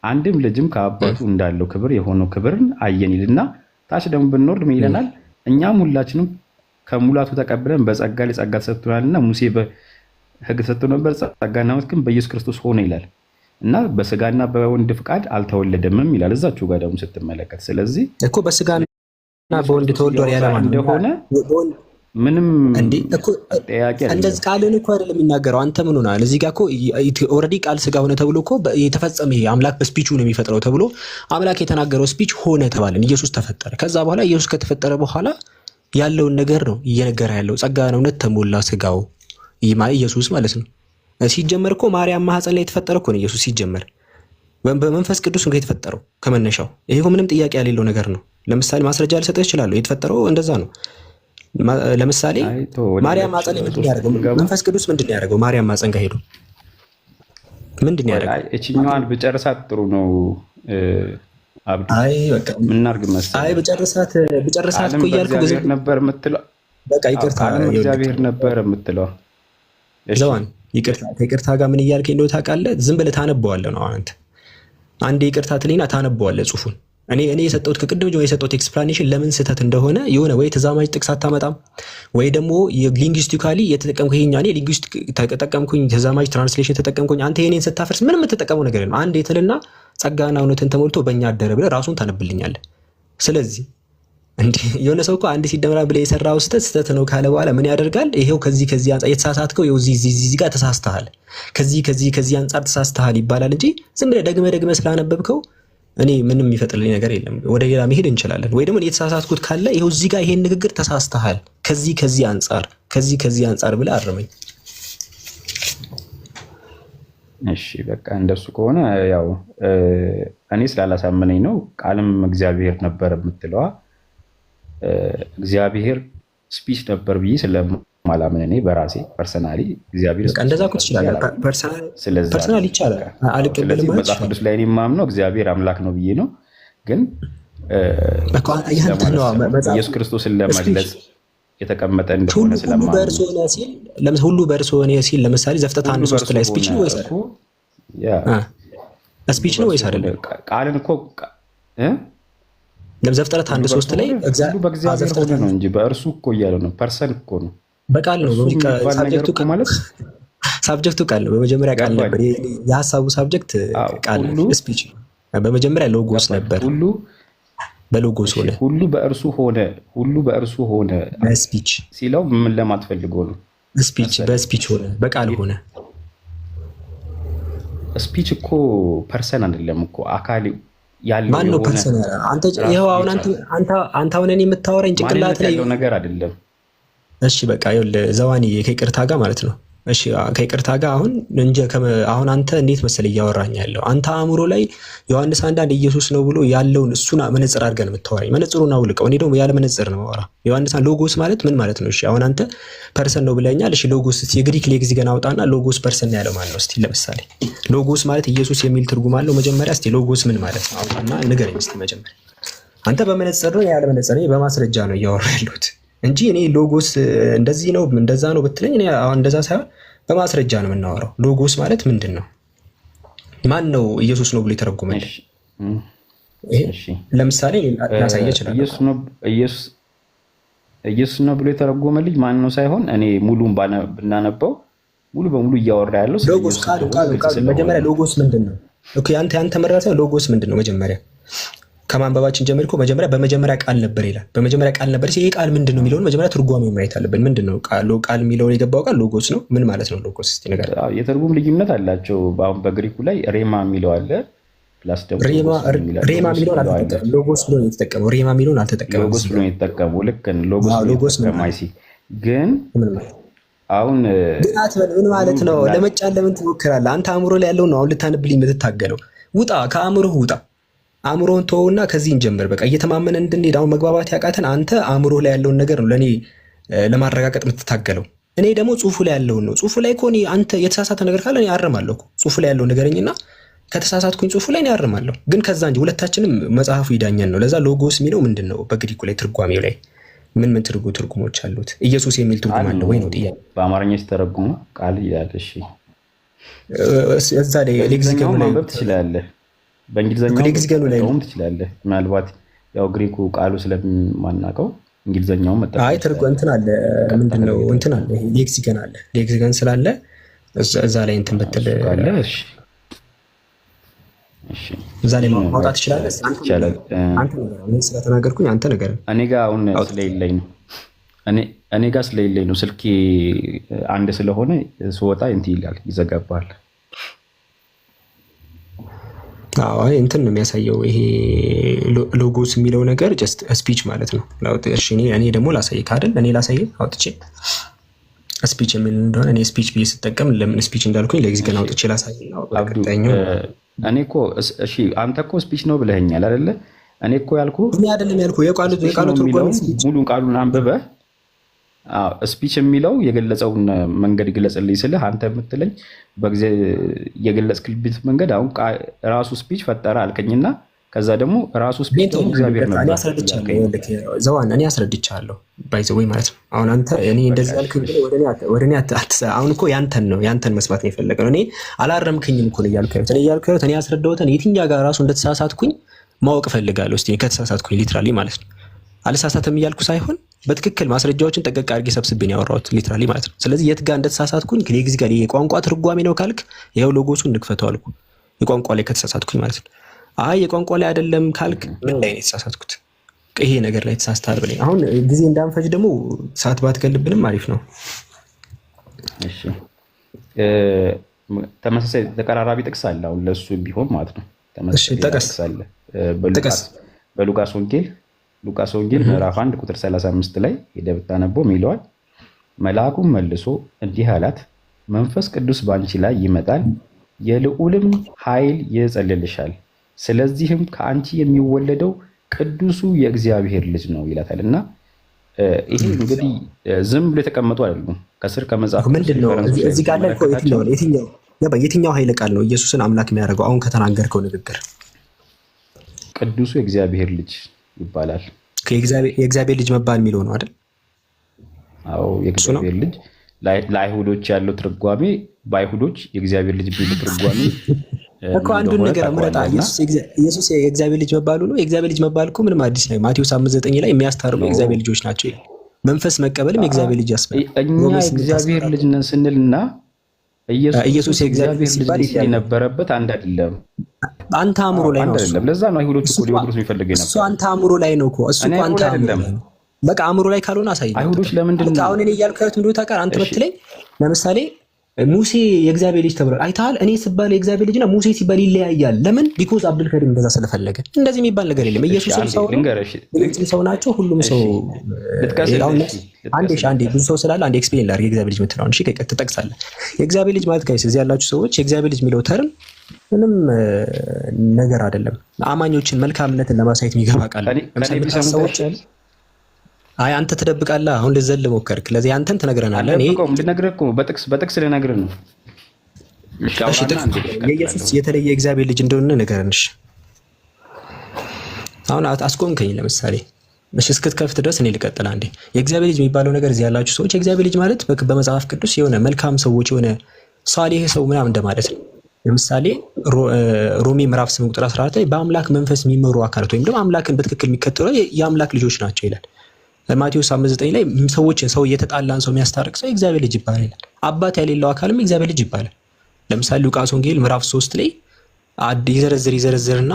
አንድም ልጅም ከአባቱ እንዳለው ክብር የሆነው ክብርን አየን ይልና ታች ደግሞ ብንወርድ ምን ይለናል? እኛም ሁላችንም ከሙላቱ ተቀብለን በጸጋ ላይ ጸጋ ተሰጥቶናልና ሙሴ በሕግ ተሰጥቶ ነበር፣ ጸጋና እውነት ግን በኢየሱስ ክርስቶስ ሆነ ይላል እና በስጋና በወንድ ፍቃድ አልተወለደምም ይላል እዛችሁ ጋር ደግሞ ስትመለከት። ስለዚህ
እኮ በስጋና በወንድ ተወልዷል ያለ ማለት
እንደሆነ ምንም ጥያቄ
እንደዚህ ቃልን እኮ አይደለም የሚናገረው። አንተ ምን ሆናል? እዚህ ጋር እኮ ኦልሬዲ ቃል ስጋ ሆነ ተብሎ እኮ የተፈጸመ ይሄ አምላክ በስፒቹ ነው የሚፈጥረው ተብሎ አምላክ የተናገረው ስፒች ሆነ ተባለን። ኢየሱስ ተፈጠረ። ከዛ በኋላ ኢየሱስ ከተፈጠረ በኋላ ያለውን ነገር ነው እየነገረ ያለው። ጸጋና እውነት ተሞላ ስጋው ኢየሱስ ማለት ነው። ሲጀመር እኮ ማርያም ማህፀን ላይ የተፈጠረ እኮ ነው ኢየሱስ ሲጀመር በመንፈስ ቅዱስ ነው የተፈጠረው ከመነሻው። ይሄ ምንም ጥያቄ ያሌለው ነገር ነው። ለምሳሌ ማስረጃ ልሰጥህ እችላለሁ። የተፈጠረው እንደዛ ነው። ለምሳሌ ማርያም ማህፀን ላይ ምንድን ያደርገው? መንፈስ ቅዱስ ምንድን ያደርገው? ማርያም ማህፀን ጋር ሄዶ ምንድን ያደርገው?
እቺኛዋን ብጨርሳት ጥሩ ነው። አብዱ
አይ በቃ
ምን እናድርግ መሰለህ?
አይ በጨረሳት እኮ እያልኩ
እግዚአብሔር ነበር የምትለው
በቃ ይቅርታ
እግዚአብሔር ነበር የምትለው
ዘዋን ይቅርታ ከይቅርታ ጋር ምን እያልከኝ እንደው ታውቃለህ? ዝም ብለህ ታነበዋለህ ነው አንተ። አንዴ ይቅርታ ትለኝና ታነበዋለህ ጽሁፉን። እኔ የሰጠሁት ከቅድም ጀምሮ የሰጠሁት ኤክስፕላኔሽን ለምን ስህተት እንደሆነ የሆነ ወይ ተዛማጅ ጥቅስ አታመጣም ወይ ደግሞ ሊንግዊስቲካሊ የተጠቀምኩ ይሄኛ እኔ ሊንግዊስቲክ ተጠቀምኩኝ ተዛማጅ ትራንስሌሽን ተጠቀምኩኝ። አንተ የኔን ስታፈርስ ምንም የምትጠቀመው ነገር የለም። አንዴ ትልና ጸጋና እውነትን ተሞልቶ በእኛ አደረ ብለህ ራሱን ታነብልኛለህ። ስለዚህ እንዴ የሆነ ሰው እኮ አንድ ሲደመራ ብለህ የሰራው ስህተት ነው ካለ በኋላ ምን ያደርጋል? ይሄው ከዚህ አንጻር የተሳሳትከው ይሄው እዚህ ጋር ተሳስተሃል፣ ከዚህ አንጻር ተሳስተሃል ይባላል እንጂ ዝም ብለህ ደግመህ ስላነበብከው እኔ ምንም የሚፈጥርልኝ ነገር የለም። ወደ ሌላ መሄድ እንችላለን። ወይ ደግሞ የተሳሳትኩት ካለ ይሄው እዚህ ጋር ይሄን ንግግር ተሳስተሃል፣ ከዚህ አንጻር ብለህ አርመኝ።
እሺ በቃ እንደሱ ከሆነ ያው እኔ ስላላሳመነኝ ነው። ቃልም እግዚአብሔር ነበር የምትለዋ እግዚአብሔር ስፒች ነበር ብዬ ስለማላምን እኔ በራሴ ፐርሰናሊ እግዚአብሔር
እንደዛ እኮ ትችላለህ። ፐርሰናሊ ይቻላል አልቀበልም ማለት
መጽሐፍ ቅዱስ ላይ እኔ የማምነው እግዚአብሔር አምላክ ነው ብዬ ነው። ግን ኢየሱስ ክርስቶስን ለመግለጽ የተቀመጠ እንደሆነ ስለማምነው
ሁሉ በእርሱ ሆነ ሲል ለምሳሌ ዘፍጥረት 1:3 ላይ ስፒች ነው ወይስ ስፒች ነው ወይስ አይደለም?
ቃልን እኮ
ዘፍጥረት 1:3 ላይ
በእግዚአብሔር ሆነ ነው እንጂ በእርሱ እኮ እያለ ነው። ፐርሰን እኮ ነው፣
በቃል ነው። ሳብጀክቱ ቃል ነው። በመጀመሪያ ቃል ነበር። የሀሳቡ ሳብጀክት ቃል ነው፣ ስፒች ነው። በመጀመሪያ ሎጎስ ነበር፣ በሎጎስ ሆነ።
ሁሉ በእርሱ ሆነ
ስፒች
ሲለው ምን ለማትፈልጎ ነው?
ስፒች በስፒች ሆነ፣ በቃል ሆነ።
ስፒች እኮ ፐርሰን አይደለም እኮ አካል ያለው
ማን ነው ፐርሰን? አንተ ይሄው አሁን አንተ አሁን እኔ የምታወራኝ ጭንቅላት ላይ
ያለው ነገር አይደለም።
እሺ በቃ ይኸውልህ ዘዋኒ ከይቅርታ ጋር ማለት ነው። እሺ ከይቅርታ ጋር አሁን አንተ እንዴት መሰለህ እያወራኝ ያለው አንተ አእምሮ ላይ ዮሐንስ 1:1 ኢየሱስ ነው ብሎ ያለውን እሱን መነጽር አድርገህ ነው የምታወራኝ። መነጽሩን አውልቀው። እኔ ደግሞ ያለ መነጽር ነው የማወራው። ዮሐንስ ሎጎስ ማለት ምን ማለት ነው? እሺ አሁን አንተ ፐርሰን ነው ብለኛል። እሺ ሎጎስ የግሪክ ሌክሲከን አውጣና ሎጎስ ፐርሰን ያለው ማን ነው? እስቲ ለምሳሌ ሎጎስ ማለት ኢየሱስ የሚል ትርጉም አለው። መጀመሪያ እስቲ ሎጎስ ምን ማለት ነው አውጣና ንገረኝ እስቲ መጀመሪያ። አንተ በመነጽር ነው ያለ መነጽር ነው በማስረጃ ነው እያወራሁ ያለሁት እንጂ እኔ ሎጎስ እንደዚህ ነው እንደዛ ነው ብትለኝ እኔ አሁን እንደዛ ሳይሆን በማስረጃ ነው የምናወራው። ሎጎስ ማለት ምንድን ነው? ማን ነው ኢየሱስ ነው ብሎ የተረጎመልህ? ለምሳሌ ላሳየህ እችላለሁ።
ኢየሱስ ነው ብሎ የተረጎመልኝ ማን ነው ሳይሆን እኔ ሙሉን ብናነበው ሙሉ በሙሉ እያወራ ያለው
ሎጎስ ቃሉ መጀመሪያ ሎጎስ ምንድን ነው? ኦኬ አንተ መረሰ ሎጎስ ምንድን ነው? መጀመሪያ ከማንበባችን ጀምር እኮ በመጀመሪያ ቃል ነበር ይላል። በመጀመሪያ ቃል ነበር። ይሄ ቃል ምንድን ነው የሚለውን መጀመሪያ ትርጓሜ ማየት አለብን። ምንድን ነው ቃል የሚለውን የገባው ቃል ሎጎስ ነው። ምን ማለት ነው ሎጎስ? እስቲ ነገር
የትርጉም ልዩነት አላቸው። አሁን በግሪኩ ላይ ሬማ የሚለው አለ፣ ፕላስ ደግሞ
ሬማ የሚለውን አልተጠቀመም። ሎጎስ ብሎ ነው የተጠቀመው። ሬማ የሚለውን አልተጠቀመም።
ሎጎስ ብሎ ነው የተጠቀመው። ልክ ሎጎስ ከማይሲ ግን አሁን
ምን ማለት ነው? ለመጫን ለምን ትሞክራለህ? አንተ አእምሮ ላይ ያለውን ነው አሁን ልታነብልኝ የምትታገለው። ውጣ፣ ከአእምሮህ ውጣ። አእምሮን ተወውና ከዚህ እንጀምር። በቃ እየተማመነ እንድንሄድ አሁን መግባባት ያቃተን አንተ አእምሮ ላይ ያለውን ነገር ነው ለእኔ ለማረጋገጥ የምትታገለው። እኔ ደግሞ ጽሁፉ ላይ ያለውን ነው። ጽሁፉ ላይ እኮ አንተ የተሳሳተ ነገር ካለ እኔ አርማለሁ እኮ። ጽሁፉ ላይ ያለውን ንገረኝና ከተሳሳትኩኝ ጽሁፉ ላይ እኔ አርማለሁ። ግን ከዛ እንጂ ሁለታችንም መጽሐፉ ይዳኘን ነው። ለዛ ሎጎስ የሚለው ምንድን ነው? በግሪኩ ላይ ትርጓሜው ላይ ምን ትርጉሞች አሉት? ኢየሱስ የሚል ትርጉም አለ ወይ ነው ጥያቄ።
በአማርኛ ሲተረጉሙ ቃል ይላል። እሺ
እዛ ላይ ሌክሲከኑ ላይ
ማንበብ ትችላለህ። በእንግሊዝኛው ላይ ትችላለህ። ምናልባት ያው ግሪኩ ቃሉ ስለማናውቀው እንግሊዝኛውን መጣ።
አይ ትርጉም እንትን አለ ምንድነው? እንትን አለ ሌክሲከን አለ። ሌክሲከን ስላለ እዛ ላይ እንትን ብትል
አለ። እሺ
እዛ ላይ ማውጣት ትችላለህ። አንተ ነገር ስለተናገርኩኝ አንተ ነገር
እኔ ጋር አሁን ስለሌለኝ ነው። እኔ ጋር ስለሌለኝ ነው። ስልኬ አንድ ስለሆነ ስወጣ እንትን ይላል፣ ይዘጋባል።
አዎ እንትን ነው የሚያሳየው። ይሄ ሎጎስ የሚለው ነገር ጀስት ስፒች ማለት ነው። እሺ እኔ ደግሞ ላሳይህ አይደል? እኔ ላሳይህ አውጥቼ ስፒች የሚል እንደሆነ እኔ ስፒች ብዬ ስጠቀም ለምን ስፒች እንዳልኩኝ ሌክሲከን አውጥቼ ላሳይህ ነው።
እኔ እኮ እሺ አንተ እኮ ስፒች ነው ብለኸኛል አይደለ? እኔ እኮ ያልኩህ
እኔ አይደለም ያልኩህ የቃሉ ትርጓሜ
ሙሉን ቃሉን አንብበህ ስፒች የሚለው የገለጸውን መንገድ ግለጽልኝ ስልህ አንተ የምትለኝ የገለጽክልበት መንገድ አሁን ራሱ ስፒች ፈጠረ አልከኝና ከዛ ደግሞ ራሱ ስፒች ደግሞ እግዚአብሔር ነበር።
ዘዋን እኔ አስረድቻለሁ ባይዘው ማለት ነው። አሁን አንተ እኔ እንደዚህ ያልከኝ ወደኔ አሁን እኮ ያንተን መስማት ነው የፈለገው። እኔ አላረምከኝም እኮ ነው እያልከኝ። እኔ እያልከኝ እኔ ያስረዳሁትን የትኛው ጋር ራሱ እንደተሳሳትኩኝ ማወቅ ፈልጋለሁ። እስቲ ከተሳሳትኩኝ ሊትራሊ ማለት ነው አልሳሳትም እያልኩ ሳይሆን በትክክል ማስረጃዎችን ጠቀቅ አድርጌ ሰብስቤን ያወራሁት ሊትራሊ ማለት ነው። ስለዚህ የት ጋር እንደተሳሳትኩኝ ከዚህ ጋር የቋንቋ ትርጓሜ ነው ካልክ ይኸው ሎጎሱን እንክፈተው አልኩ። የቋንቋ ላይ ከተሳሳትኩኝ ማለት ነው። አይ የቋንቋ ላይ አይደለም ካልክ ምን ላይ ነው የተሳሳትኩት? ይሄ ነገር ላይ ተሳስተሃል ብለኝ። አሁን ጊዜ እንዳንፈጅ ደግሞ ሰዓት ባትገልብንም አሪፍ ነው።
እሺ ተመሳሳይ ተቀራራቢ ጥቅስ አለ አሁን ለሱ ቢሆን ማለት ነው። ተመሳሳይ ጥቅስ አለ በሉቃስ ወንጌል ምዕራፍ 1 ቁጥር 35 ላይ ሄደህ ብታነበው ይለዋል። መልአኩም መልሶ እንዲህ አላት፣ መንፈስ ቅዱስ በአንቺ ላይ ይመጣል፣ የልዑልም ኃይል ይጸልልሻል፣ ስለዚህም ከአንቺ የሚወለደው ቅዱሱ የእግዚአብሔር ልጅ ነው ይላታል። እና ይሄ እንግዲህ ዝም ብሎ የተቀመጡ አይደሉም። ከስር ከመጽሐፍ
ምንድነው እዚህ ጋር ላይ የትኛው ኃይለ ቃል ነው ኢየሱስን አምላክ የሚያደርገው? አሁን ከተናገርከው ንግግር
ቅዱሱ የእግዚአብሔር ልጅ ይባላል።
የእግዚአብሔር ልጅ መባል የሚለው ነው አይደል?
አዎ የእግዚአብሔር ልጅ ለአይሁዶች ያለው ትርጓሜ በአይሁዶች የእግዚአብሔር ልጅ የሚለው ትርጓሜ
እኮ አንዱን ነገር ምረጣ። ኢየሱስ የእግዚአብሔር ልጅ መባሉ ነው። የእግዚአብሔር ልጅ መባል እኮ ምንም አዲስ ነው። ማቴዎስ 5:9 ላይ የሚያስታርሙ የእግዚአብሔር ልጆች ናቸው። መንፈስ መቀበልም የእግዚአብሔር ልጅ ያስባል።
እኛ የእግዚአብሔር ልጅ ነን ስንልና ኢየሱስ የእግዚአብሔር ልጅ የነበረበት አንድ አይደለም።
አንተ አእምሮ ላይ ነው።
ለዛ ነው አይሁዶች እኮ ሊወግሩት የሚፈልገው ነበር።
እሱ አንተ አእምሮ ላይ ነው እኮ እሱ አንተ አይደለም። በቃ አእምሮ ላይ ካልሆነ አሳይ።
አይሁዶች ለምንድን ነው
አሁን እኔ እያልኩ ያሉት እንደው ታውቃለህ አንተ በትለኝ ለምሳሌ ሙሴ የእግዚአብሔር ልጅ ተብሏል አይተሃል። እኔ ስባል የእግዚአብሔር ልጅና ሙሴ ሲባል ይለያያል። ለምን? ቢኮዝ አብዱል ከሪም እንደዛ ስለፈለገ። እንደዚህ የሚባል ነገር የለም። ኢየሱስም ሰው ናቸው። ሁሉም ሰው አንዴ ብዙ ሰው ስላለ አንዴ ኤክስፕሌን ላድርግ። የእግዚአብሔር ልጅ የምትለውን እሺ ትጠቅሳለህ። የእግዚአብሔር ልጅ ማለት ጋይስ እዚህ ያላችሁ ሰዎች የእግዚአብሔር ልጅ የሚለው ተርም ምንም ነገር አይደለም። አማኞችን መልካምነትን ለማሳየት የሚገባ ቃል ሰዎች አይ አንተ ትደብቃለህ። አሁን ልዘል ሞከርክ። ለዚህ አንተን ትነግረናለህ። እኔ
ልነግርህ እኮ በጥቅስ ልነግርህ ነው።
እሺ የኢየሱስ የተለየ እግዚአብሔር ልጅ እንደሆነ ንገረን። እሺ አሁን አስቆምከኝ። ለምሳሌ እሺ እስክትከፍት ድረስ እኔ ልቀጥል አንዴ። የእግዚአብሔር ልጅ የሚባለው ነገር እዚህ ያላችሁ ሰዎች የእግዚአብሔር ልጅ ማለት በመጽሐፍ ቅዱስ የሆነ መልካም ሰዎች የሆነ ሷሊህ ሰው ምናምን እንደማለት ነው። ለምሳሌ ሮሜ ምዕራፍ 8 ቁጥር 14 ላይ በአምላክ መንፈስ የሚመሩ አካላት ወይም ደግሞ አምላክን በትክክል የሚከተሉ የአምላክ ልጆች ናቸው ይላል። ማቴዎስ 5:9 ላይ ሰው እየተጣላን ሰው የሚያስታርቅ ሰው የእግዚአብሔር ልጅ ይባላል። አባት የሌለው አካልም የእግዚአብሔር ልጅ ይባላል። ለምሳሌ ሉቃስ ወንጌል ምዕራፍ 3 ላይ ይዘረዝርና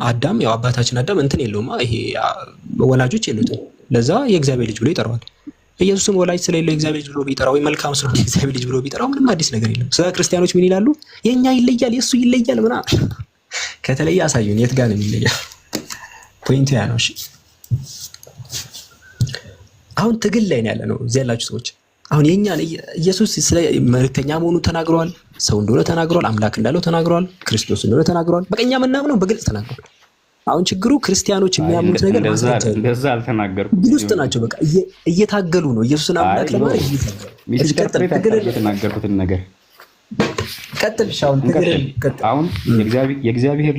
አዳም ያው አባታችን አዳም እንትን የለውም ይሄ ወላጆች የሉትም። ለዛ የእግዚአብሔር ልጅ ብሎ ይጠራዋል። ኢየሱስም ወላጅ ስለሌለው የእግዚአብሔር ልጅ ብሎ ቢጠራው ወይ መልካም ስለሆነ የእግዚአብሔር ልጅ ብሎ ቢጠራው ምንም አዲስ ነገር የለም። ስለ ክርስቲያኖች ምን ይላሉ? የኛ ይለያል፣ የሱ ይለያል ምናምን። ከተለየ አሳዩን። የት ጋር ነው የሚለያል? ፖይንቱ ያ ነው። እሺ አሁን ትግል ላይ ነው ያለ ነው እዚህ ያላችሁ ሰዎች። አሁን የኛን ኢየሱስ ስለ መልእክተኛ መሆኑን ተናግሯል። ሰው እንደሆነ ተናግሯል። አምላክ እንዳለው ተናግሯል። ክርስቶስ እንደሆነ ተናግሯል። በቃ እኛ ምናምነው በግልጽ ተናግሯል። አሁን ችግሩ ክርስቲያኖች የሚያምኑት ነገር
እንደዛ አልተናገርኩም።
ትግል ውስጥ ናቸው። በቃ እየታገሉ ነው ኢየሱስን አምላክ ለማድረግ
የተናገርኩትን ነገር
ቀጥል። አሁን ትግል
አሁን የእግዚአብሔር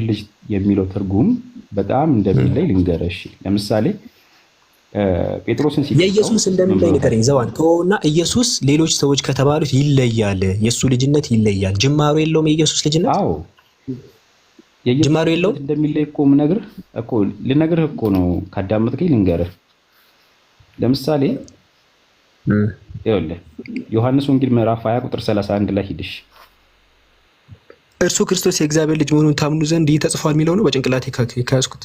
ልጅ የሚለው ትርጉም በጣም እንደሚለይ ልንገርሽ። ለምሳሌ ጴጥሮስን ሲጠይቀው
የኢየሱስ እንደሚለይ ንገረኝ ዘዋን ተወውና ኢየሱስ ሌሎች ሰዎች ከተባሉት ይለያል። የሱ ልጅነት ይለያል። ጅማሮ የለውም የኢየሱስ ልጅነት። አዎ ጅማሮ የለውም
እንደሚለይ እኮ ልነግርህ እኮ ነው። ካዳመጥከኝ ልንገርህ። ለምሳሌ ይኸውልህ ዮሐንስ ወንጌል ምዕራፍ 20 ቁጥር 31 ላይ ሂድሽ
እርሱ ክርስቶስ የእግዚአብሔር ልጅ መሆኑን ታምኑ ዘንድ ይህ ተጽፏል የሚለው ነው በጭንቅላቴ ከያዝኩት።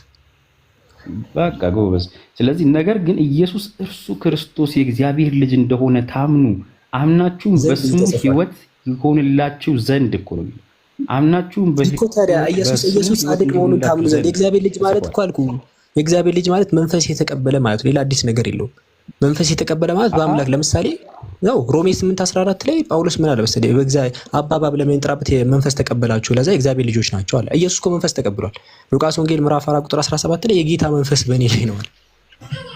በቃ ጎበዝ። ስለዚህ ነገር ግን ኢየሱስ እርሱ ክርስቶስ የእግዚአብሔር ልጅ እንደሆነ ታምኑ አምናችሁም በስሙ ሕይወት ይሆንላችሁ ዘንድ እኮ ነው። አምናችሁም
እኮ ታዲያ ኢየሱስ ጻድቅ መሆኑን ታምኑ ዘንድ የእግዚአብሔር ልጅ ማለት እኮ አልኩ። የእግዚአብሔር ልጅ ማለት መንፈስ የተቀበለ ማለት ነው። ሌላ አዲስ ነገር የለውም። መንፈስ የተቀበለ ማለት በአምላክ ለምሳሌ ነው። ሮሜ 8:14 ላይ ጳውሎስ ምን አለ መሰለኝ? በእግዚአብሔር አባባ ብለን የምንጠራበት መንፈስ ተቀበላችሁ ለዛ የእግዚአብሔር ልጆች ናቸው አለ። ኢየሱስ እኮ መንፈስ ተቀብሏል። ሉቃስ ወንጌል ምዕራፍ 4 ቁጥር 17 ላይ የጌታ መንፈስ በእኔ ላይ ነው አለ።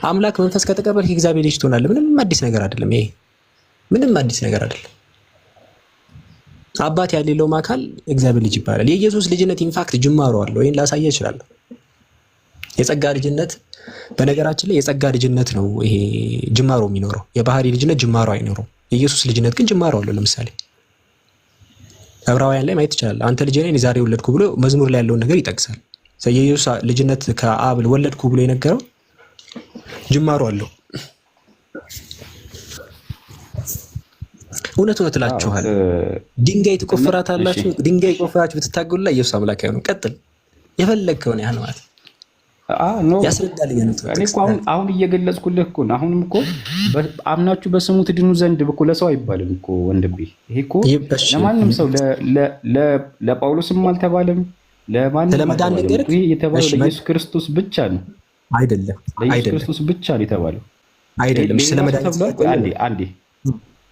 አምላክ መንፈስ ከተቀበልክ የእግዚአብሔር ልጅ ትሆናለህ። ምንም አዲስ ነገር አይደለም። ይሄ ምንም አዲስ ነገር አይደለም። አባት ያሌለውም አካል እግዚአብሔር ልጅ ይባላል። የኢየሱስ ልጅነት ኢንፋክት ጅማሮ አለው። ይሄን ላሳየህ እችላለሁ። የጸጋ ልጅነት በነገራችን ላይ የጸጋ ልጅነት ነው ይሄ ጅማሮ የሚኖረው። የባህሪ ልጅነት ጅማሮ አይኖረው። የኢየሱስ ልጅነት ግን ጅማሮ አለው። ለምሳሌ ዕብራውያን ላይ ማየት ይችላል። አንተ ልጅ ነህ እኔ ዛሬ ወለድኩ ብሎ መዝሙር ላይ ያለውን ነገር ይጠቅሳል። የኢየሱስ ልጅነት ከአብ ወለድኩ ብሎ የነገረው ጅማሮ አለው። እውነት እላችኋለሁ ድንጋይ ትቆፍራታላችሁ፣ ድንጋይ ቆፍራችሁ ብትታገሉ ላይ ኢየሱስ አምላክ አይሆንም። ቀጥል የፈለግከውን ያህል ማለት ያስረዳልኝ ነው።
እኔ እኮ አሁን እየገለጽኩልህ እኮ ነው። አሁንም እኮ አምናችሁ በስሙ ትድኑ ዘንድ እኮ ለሰው አይባልም እኮ ወንድሜ። ይሄ እኮ ለማንም ሰው ለጳውሎስም አልተባለም፣ ለማንም
ለመዳን ነገር
ይሄ የተባለው ለኢየሱስ ክርስቶስ ብቻ ነው።
አይደለም
ለኢየሱስ ክርስቶስ ብቻ ነው የተባለው።
አይደለም ስለመዳን
አንዴ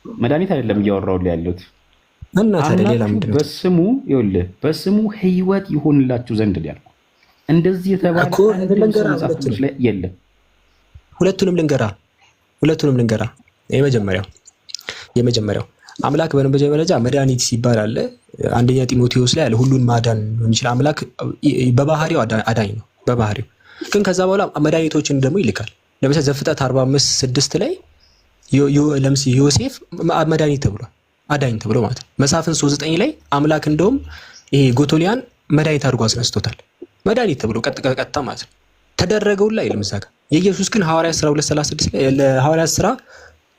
መድኃኒት አይደለም እያወራሁልህ ያለሁት
እና ታዲያ ሌላ ምንድን ነው?
በስሙ ይኸውልህ በስሙ ሕይወት ይሆንላችሁ ዘንድ ነው ያልኩህ። እንደዚህ የተባለ የለም።
ሁለቱንም ልንገራ። የመጀመሪያው አምላክ በመጀመሪያ ደረጃ መድኃኒት ሲባል አለ። አንደኛ ጢሞቴዎስ ላይ አለ ሁሉን ማዳን የሚችል አምላክ በባህሪው አዳኝ ነው። በባህሪው ግን ከዛ በኋላ መድኃኒቶችን ደግሞ ይልካል። ለምሳሌ ዘፍጥረት 45:6 ላይ ለምሳሌ ዮሴፍ መድኃኒት ተብሏል፣ አዳኝ ተብሎ ማለት ነው። መሳፍንት 3:9 ላይ አምላክ እንደውም ይሄ ጎቶሊያን መድኃኒት አድርጎ አስነስቶታል። መድኃኒት ተብሎ ቀጥታ ማለት ነው ተደረገው ላይ ለምሳሌ የኢየሱስ ግን ሐዋርያት ሥራ 2:36 ላይ ለሐዋርያት ሥራ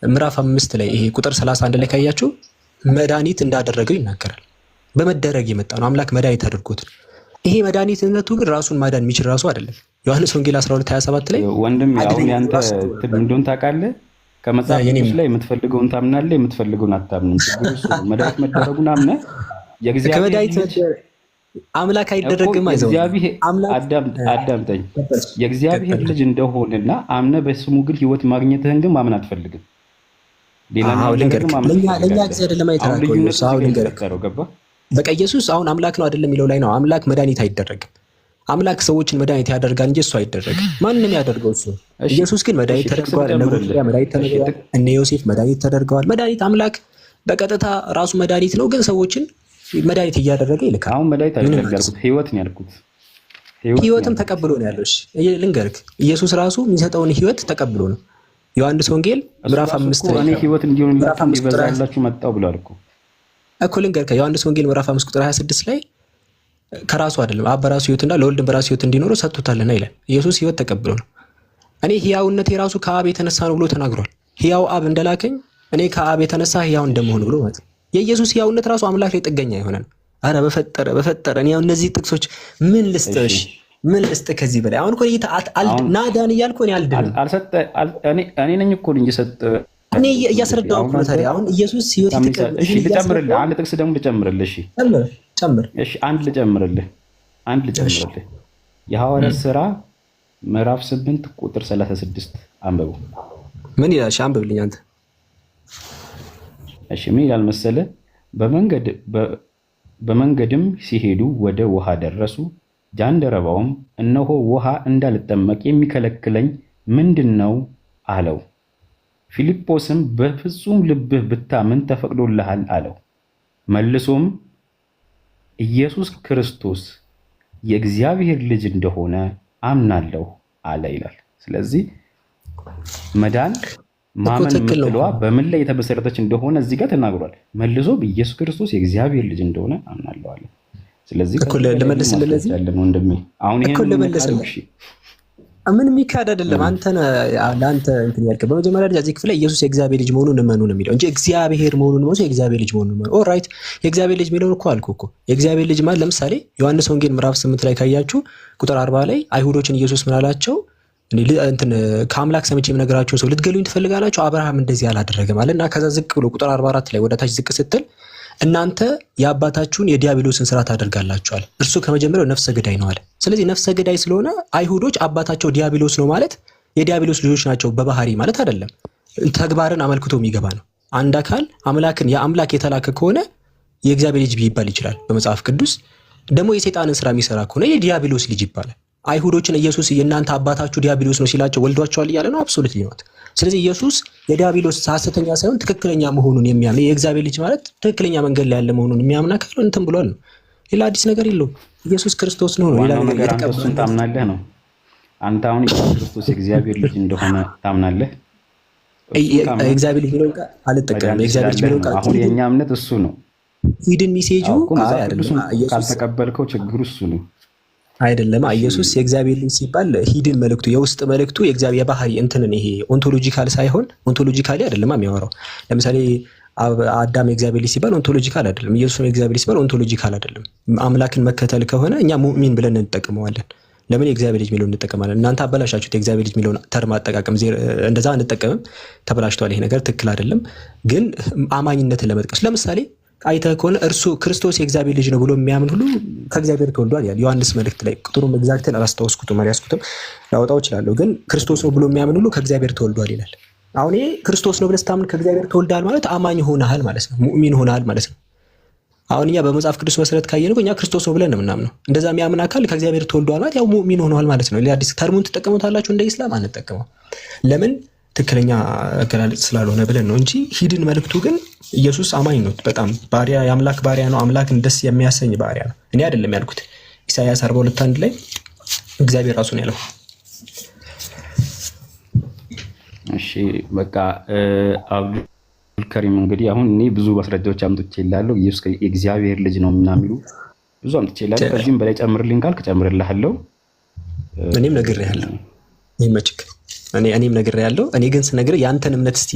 ምዕራፍ 5 ላይ ይሄ ቁጥር 31 ላይ ካያችሁ መድኃኒት እንዳደረገው ይናገራል። በመደረግ የመጣ ነው አምላክ መድኃኒት አድርጎት። ይሄ መድኃኒትነቱ ግን ራሱን ማዳን የሚችል ራሱ አይደለም። ዮሐንስ ወንጌል 12:27 ላይ
ወንድም አሁን ያንተ እንደውን ታውቃለህ፣ ከመጽሐፍ ቅዱስ ላይ የምትፈልገውን ታምናለህ፣ የምትፈልገውን አታምንም። ችግሩ እሱ መድኃኒት መደረጉን አምነህ የእግዚአብሔር አምላክ አይደረግም አይዘው አዳምጠኝ። የእግዚአብሔር ልጅ እንደሆነና አምነህ በስሙ ግን ሕይወት ማግኘትህን ግን ማመን አትፈልግም። ሌላ
ለኛ ጊዜ አይደለም አይተናገረው ገባ። በቃ ኢየሱስ አሁን አምላክ ነው አይደለም የሚለው ላይ ነው። አምላክ መድኃኒት አይደረግም። አምላክ ሰዎችን መድኃኒት ያደርጋል እንጂ እሱ አይደረግም። ማንንም ያደርገው እሱ። ኢየሱስ ግን መድኃኒት ተደርገዋል። መድኃኒት ተደርገዋል። እነ ዮሴፍ መድኃኒት ተደርገዋል። መድኃኒት አምላክ በቀጥታ ራሱ መድኃኒት ነው፣ ግን ሰዎችን መድኃኒት እያደረገ ይልካል።
አሁን መድኃኒት አይደረግም፣ ህይወት ነው ያልኩት።
ህይወትም ተቀብሎ ነው ያለው። እሺ ልንገርህ፣ ኢየሱስ ራሱ የሚሰጠውን ህይወት ተቀብሎ ነው። ዮሐንስ ወንጌል ምዕራፍ 5 ላይ
እኔ ህይወት እንዲሆንላችሁ እንዲበዛላችሁ መጣሁ ብሏል እኮ
ልንገርህ፣ ዮሐንስ ወንጌል ምዕራፍ 5 ቁጥር 26 ላይ ከራሱ አይደለም አብ በራሱ ህይወትና ለወልድም በራሱ ህይወት እንዲኖረው ሰጥቶታልና ይላል። ኢየሱስ ህይወት ተቀብሎ ነው። እኔ ህያውነቴ ራሱ ከአብ የተነሳ ነው ብሎ ተናግሯል። ህያው አብ እንደላከኝ እኔ ከአብ የተነሳ ህያው እንደመሆን ብሎ ማለት ነው። የኢየሱስ ህያውነት ራሱ አምላክ ላይ ጥገኛ የሆነ ነው። አረ በፈጠረ እኔ እነዚህ ጥቅሶች ምን ልስጥሽ? ምን ልስጥ ከዚህ በላይ? አሁን እኮ ናዳን እያልኩ እኔ አልድንም።
እኔ ነኝ እኮ እየሰጠ
እኔ እያስረዳሁ እኮ ነው። ታዲያ አሁን ኢየሱስ ህይወት ይተቀበል።
እሺ ልጨምርልህ፣ አንድ ጥቅስ ደግሞ ልጨምርልህ። እሺ
ጨምር።
እሺ አንድ ልጨምርልህ። የሐዋርያት ሥራ ምዕራፍ 8 ቁጥር 36 አንብቡ።
ምን ይላል? እሺ አንብብልኝ አንተ።
እሺ ምን ይላል መሰለህ? በመንገድም ሲሄዱ ወደ ውሃ ደረሱ። ጃንደረባውም እነሆ ውሃ እንዳልጠመቅ የሚከለክለኝ ምንድን ነው አለው። ፊልጶስም በፍጹም ልብህ ብታምን ተፈቅዶልሃል አለው። መልሶም ኢየሱስ ክርስቶስ የእግዚአብሔር ልጅ እንደሆነ አምናለሁ አለ ይላል። ስለዚህ መዳን ማመን የምትለዋ በምን ላይ የተመሰረተች እንደሆነ እዚህ ጋር ተናግሯል። መልሶ በኢየሱስ ክርስቶስ የእግዚአብሔር ልጅ እንደሆነ አምናለሁ አለ። ስለዚህ
ለመልስልህ ለዚህ
አሁን
ምን የሚካድ አይደለም። ለአንተ እንትን ያልከው በመጀመሪያ ደረጃ እዚህ ክፍል ላይ ኢየሱስ የእግዚአብሔር ልጅ መሆኑን እመኑ ነው የሚለው እንጂ እግዚአብሔር መሆኑን ነው የእግዚአብሔር ልጅ መሆኑን ነው። ኦልራይት የእግዚአብሔር ልጅ የሚለውን እኮ አልኩህ እኮ። የእግዚአብሔር ልጅ ማለት ለምሳሌ ዮሐንስ ወንጌል ምዕራፍ 8 ላይ ካያችሁ ቁጥር 40 ላይ አይሁዶችን ኢየሱስ ምን አላቸው? ከአምላክ ሰምቼ የምነግራችሁን ሰው ልትገሉኝ ትፈልጋላችሁ? አብርሃም እንደዚህ አላደረገም አለና ከዛ ዝቅ ብሎ ቁጥር 44 ላይ ወደ ታች ዝቅ ስትል እናንተ የአባታችሁን የዲያብሎስን ስራ ታደርጋላችኋል፣ እርሱ ከመጀመሪያው ነፍሰ ገዳይ ነው አለ። ስለዚህ ነፍሰ ገዳይ ስለሆነ አይሁዶች አባታቸው ዲያብሎስ ነው ማለት የዲያብሎስ ልጆች ናቸው በባህሪ ማለት አይደለም። ተግባርን አመልክቶ የሚገባ ነው። አንድ አካል አምላክን የአምላክ የተላከ ከሆነ የእግዚአብሔር ልጅ ሊባል ይችላል በመጽሐፍ ቅዱስ። ደግሞ የሰይጣንን ስራ የሚሰራ ከሆነ የዲያብሎስ ልጅ ይባላል። አይሁዶችን ኢየሱስ የእናንተ አባታችሁ ዲያብሎስ ነው ሲላቸው ወልዷቸዋል እያለ ነው? አብሶሉትሊ ኖት። ስለዚህ ኢየሱስ የዲያብሎስ ሐሰተኛ ሳይሆን ትክክለኛ መሆኑን የሚያምን የእግዚአብሔር ልጅ ማለት ትክክለኛ መንገድ ላይ ያለ መሆኑን የሚያምን አካል እንትን ብሏል ነው። ሌላ አዲስ ነገር የለውም። ኢየሱስ ክርስቶስ ነው። ሌላ ነገር
እሱን ታምናለህ ነው። አንተ አሁን ኢየሱስ ክርስቶስ የእግዚአብሔር ልጅ እንደሆነ ታምናለህ?
የእግዚአብሔር ልጅ የሚለውን ቃል አልጠቀምም። የእግዚአብሔር ልጅ የሚለውን ቃል
አሁን የእኛ እምነት እሱ ነው።
ሂድን ሚሴጁ
ካልተቀበልከው ችግሩ እሱ ነው
አይደለም። ኢየሱስ የእግዚአብሔር ልጅ ሲባል ሂድን መልእክቱ የውስጥ መልእክቱ የእግዚአብሔር የባህሪ እንትንን ይሄ ኦንቶሎጂካል ሳይሆን ኦንቶሎጂካሊ አይደለም የሚያወራው። ለምሳሌ አዳም የእግዚአብሔር ልጅ ሲባል ኦንቶሎጂካል አይደለም። ኢየሱስ የእግዚአብሔር ልጅ ሲባል ኦንቶሎጂካል አይደለም። አምላክን መከተል ከሆነ እኛ ሙእሚን ብለን እንጠቀመዋለን። ለምን የእግዚአብሔር ልጅ የሚለውን እንጠቀማለን? እናንተ አበላሻችሁት። የእግዚአብሔር ልጅ የሚለውን ተርም አጠቃቀም እንደዛ እንጠቀምም። ተበላሽቷል። ይሄ ነገር ትክክል አይደለም። ግን አማኝነትን ለመጥቀስ ለምሳሌ አይተህ ከሆነ እርሱ ክርስቶስ የእግዚአብሔር ልጅ ነው ብሎ የሚያምን ሁሉ ከእግዚአብሔር ተወልዷል ይላል ዮሐንስ መልእክት ላይ። ቁጥሩን ኤግዛክትን አላስታውስኩትም አልያዝኩትም፣ ላወጣው እችላለሁ። ግን ክርስቶስ ነው ብሎ የሚያምን ሁሉ ከእግዚአብሔር ተወልዷል ይላል። አሁን ይሄ ክርስቶስ ነው ብለህ ስታምን ከእግዚአብሔር ተወልዳል ማለት አማኝ ሆነሃል ማለት ነው። ሙእሚን ሆነሃል ማለት ነው። አሁን እኛ በመጽሐፍ ቅዱስ መሰረት ካየነው እኛ ክርስቶስ ነው ብለን ነው የምናምነው። እንደዛ የሚያምን አካል ከእግዚአብሔር ተወልዷል ማለት ያው ሙእሚን ሆነዋል ማለት ነው። አዲስ ተርሙን ትጠቀሙታላችሁ እንደ ኢስላም አንጠቀመው። ለምን? ትክክለኛ አገላለጽ ስላልሆነ ብለን ነው እንጂ ሂድን መልእክቱ ግን ኢየሱስ አማኝ ነው። በጣም ባሪያ የአምላክ ባሪያ ነው። አምላክን ደስ የሚያሰኝ ባሪያ ነው። እኔ አይደለም ያልኩት፣ ኢሳይያስ 42:1 ላይ እግዚአብሔር ራሱ ነው ያለው።
እሺ በቃ አብዱልከሪም እንግዲህ አሁን እኔ ብዙ ማስረጃዎች አምጥቼ እላለሁ። ኢየሱስ የእግዚአብሔር ልጅ ነው ምናምን የሚሉ ብዙ አምጥቼ እላለሁ። ከዚህም በላይ ጨምርልኝ ካልክ ጨምርልሃለሁ።
እኔም ነግሬሃለሁ። ይመችክ እኔም ነግሬሃለሁ። እኔ ግን ስነግርህ ያንተን እምነት እስቲ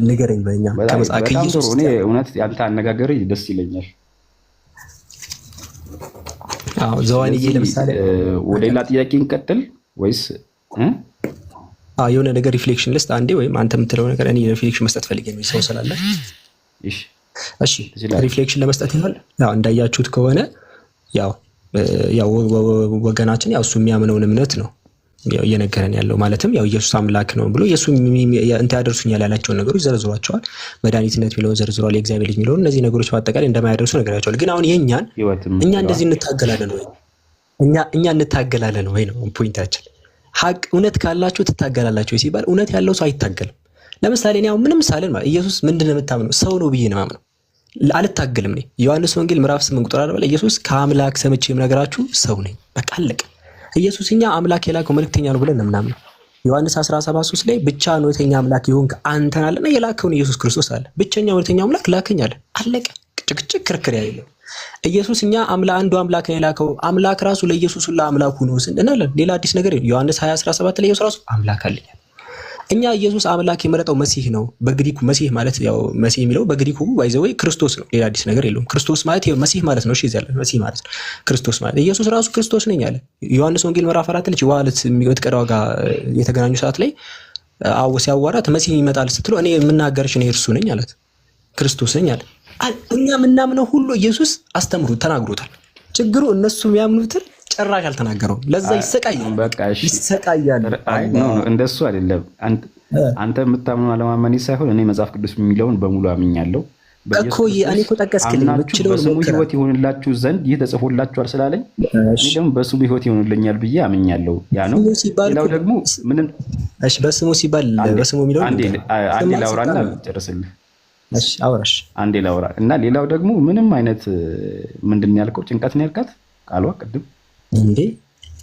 ንገረኝ። በእኛ ከመጽሐፍ ከኢየሱስ
እኔ እውነት ያንተ አነጋገር ደስ ይለኛል።
አዎ ዘዋንዬ ለምሳሌ
ወደ ሌላ ጥያቄ እንቀጥል ወይስ
የሆነ ነገር ሪፍሌክሽን ልስጥ አንዴ፣ ወይም አንተ የምትለው ነገር እኔ ሪፍሌክሽን መስጠት ፈልጌ ነው ሰው ስላለ። እሺ ሪፍሌክሽን ለመስጠት ይሆናል። ያው እንዳያችሁት ከሆነ ያው ወገናችን ያው እሱ የሚያምነውን እምነት ነው እየነገረን ያለው። ማለትም ያው ኢየሱስ አምላክ ነው ብሎ ኢየሱስ እንት ያደርሱኛል ያላቸውን ነገሮች ዘርዝሯቸዋል። መድኃኒትነት የሚለውን ዘርዝሯል። የእግዚአብሔር ልጅ የሚለውን እነዚህ ነገሮች በአጠቃላይ እንደማያደርሱ ነገራቸዋል። ግን አሁን እኛ እንደዚህ እንታገላለን ወይ? እኛ እንታገላለን ወይ ነው ፖይንታችን። ሀቅ እውነት ካላችሁ ትታገላላችሁ ሲባል እውነት ያለው ሰው አይታገልም። ለምሳሌ እኔ አሁን ምንም ሳልን ማለት ኢየሱስ ምንድነው የምታምነው? ሰው ነው ብዬ ነው የማምነው። አልታገልም። እኔ ዮሐንስ ወንጌል ምዕራፍ 8 ቁጥር 40 ላይ ኢየሱስ ከአምላክ ሰምቼ የምነግራችሁ ሰው ነኝ፣ በቃ አለቀ። ኢየሱስ እኛ አምላክ የላከው መልእክተኛ ነው ብለን እናምናለን። ዮሐንስ 17:3 ላይ ብቻ እውነተኛ አምላክ ይሁን አንተን አለና የላከውን ኢየሱስ ክርስቶስ አለ። ብቸኛ እውነተኛ አምላክ ላከኝ አለ፣ አለቀ። ጭቅጭቅ ክርክር ያለው ኢየሱስ እኛ አንዱ አምላክ ነው የላከው። አምላክ ራሱ ለኢየሱስ ሁሉ አምላኩ ነው እንላለን። ሌላ አዲስ ነገር ዮሐንስ 20:17 ላይ ኢየሱስ ራሱ አምላክ አለኝ። እኛ ኢየሱስ አምላክ የመረጠው መሲህ ነው። በግሪኩ መሲህ ማለት ያው መሲህ የሚለው በግሪኩ ባይዘው ክርስቶስ ነው። ሌላ አዲስ ነገር የለውም። ክርስቶስ ማለት ያው መሲህ ማለት ነው። እሺ ይዛል መሲህ ማለት ነው። ክርስቶስ ማለት ኢየሱስ ራሱ ክርስቶስ ነኝ አለ። ዮሐንስ ወንጌል ምዕራፍ 4 ላይ ዋለት የሚወጥቀዳው ጋር የተገናኙ ሰዓት ላይ ሲያዋራት መሲህ ይመጣል ስትለው እኔ የምናገርሽ ነው እርሱ ነኝ አላት። ክርስቶስ ነኝ አለ። እኛ የምናምነው ሁሉ ኢየሱስ አስተምሮት ተናግሮታል። ችግሩ እነሱ የሚያምኑትን ጭራሽ አልተናገረውም። ለዛ ይሰቃያል።
በቃ እሺ
ይሰቃያል።
እንደሱ አይደለም። አንተ የምታምነው አለማመኔ ሳይሆን እኔ መጽሐፍ ቅዱስ የሚለውን በሙሉ አምኛለሁ
እኮ። እኔ እኮ ጠቀስክልኝ
በስሙ ሕይወት ይሆንላችሁ ዘንድ ይህ ተጽፎላችኋል ስላለኝ እኔ ደግሞ በስሙ ሕይወት ይሆንልኛል ብዬ አምኛለሁ። ያ ነው። ሌላው ደግሞ ምንም
እሺ፣ በስሙ ሲባል በስሙ የሚለው
አንዴ ላውራና ጨርስልህ።
እሺ አውራሽ
አንዴ ላውራ እና ሌላው ደግሞ ምንም አይነት ምንድን ነው ያልከው? ጭንቀት ነው ያልካት ቃሏ ቅድም
እንዴ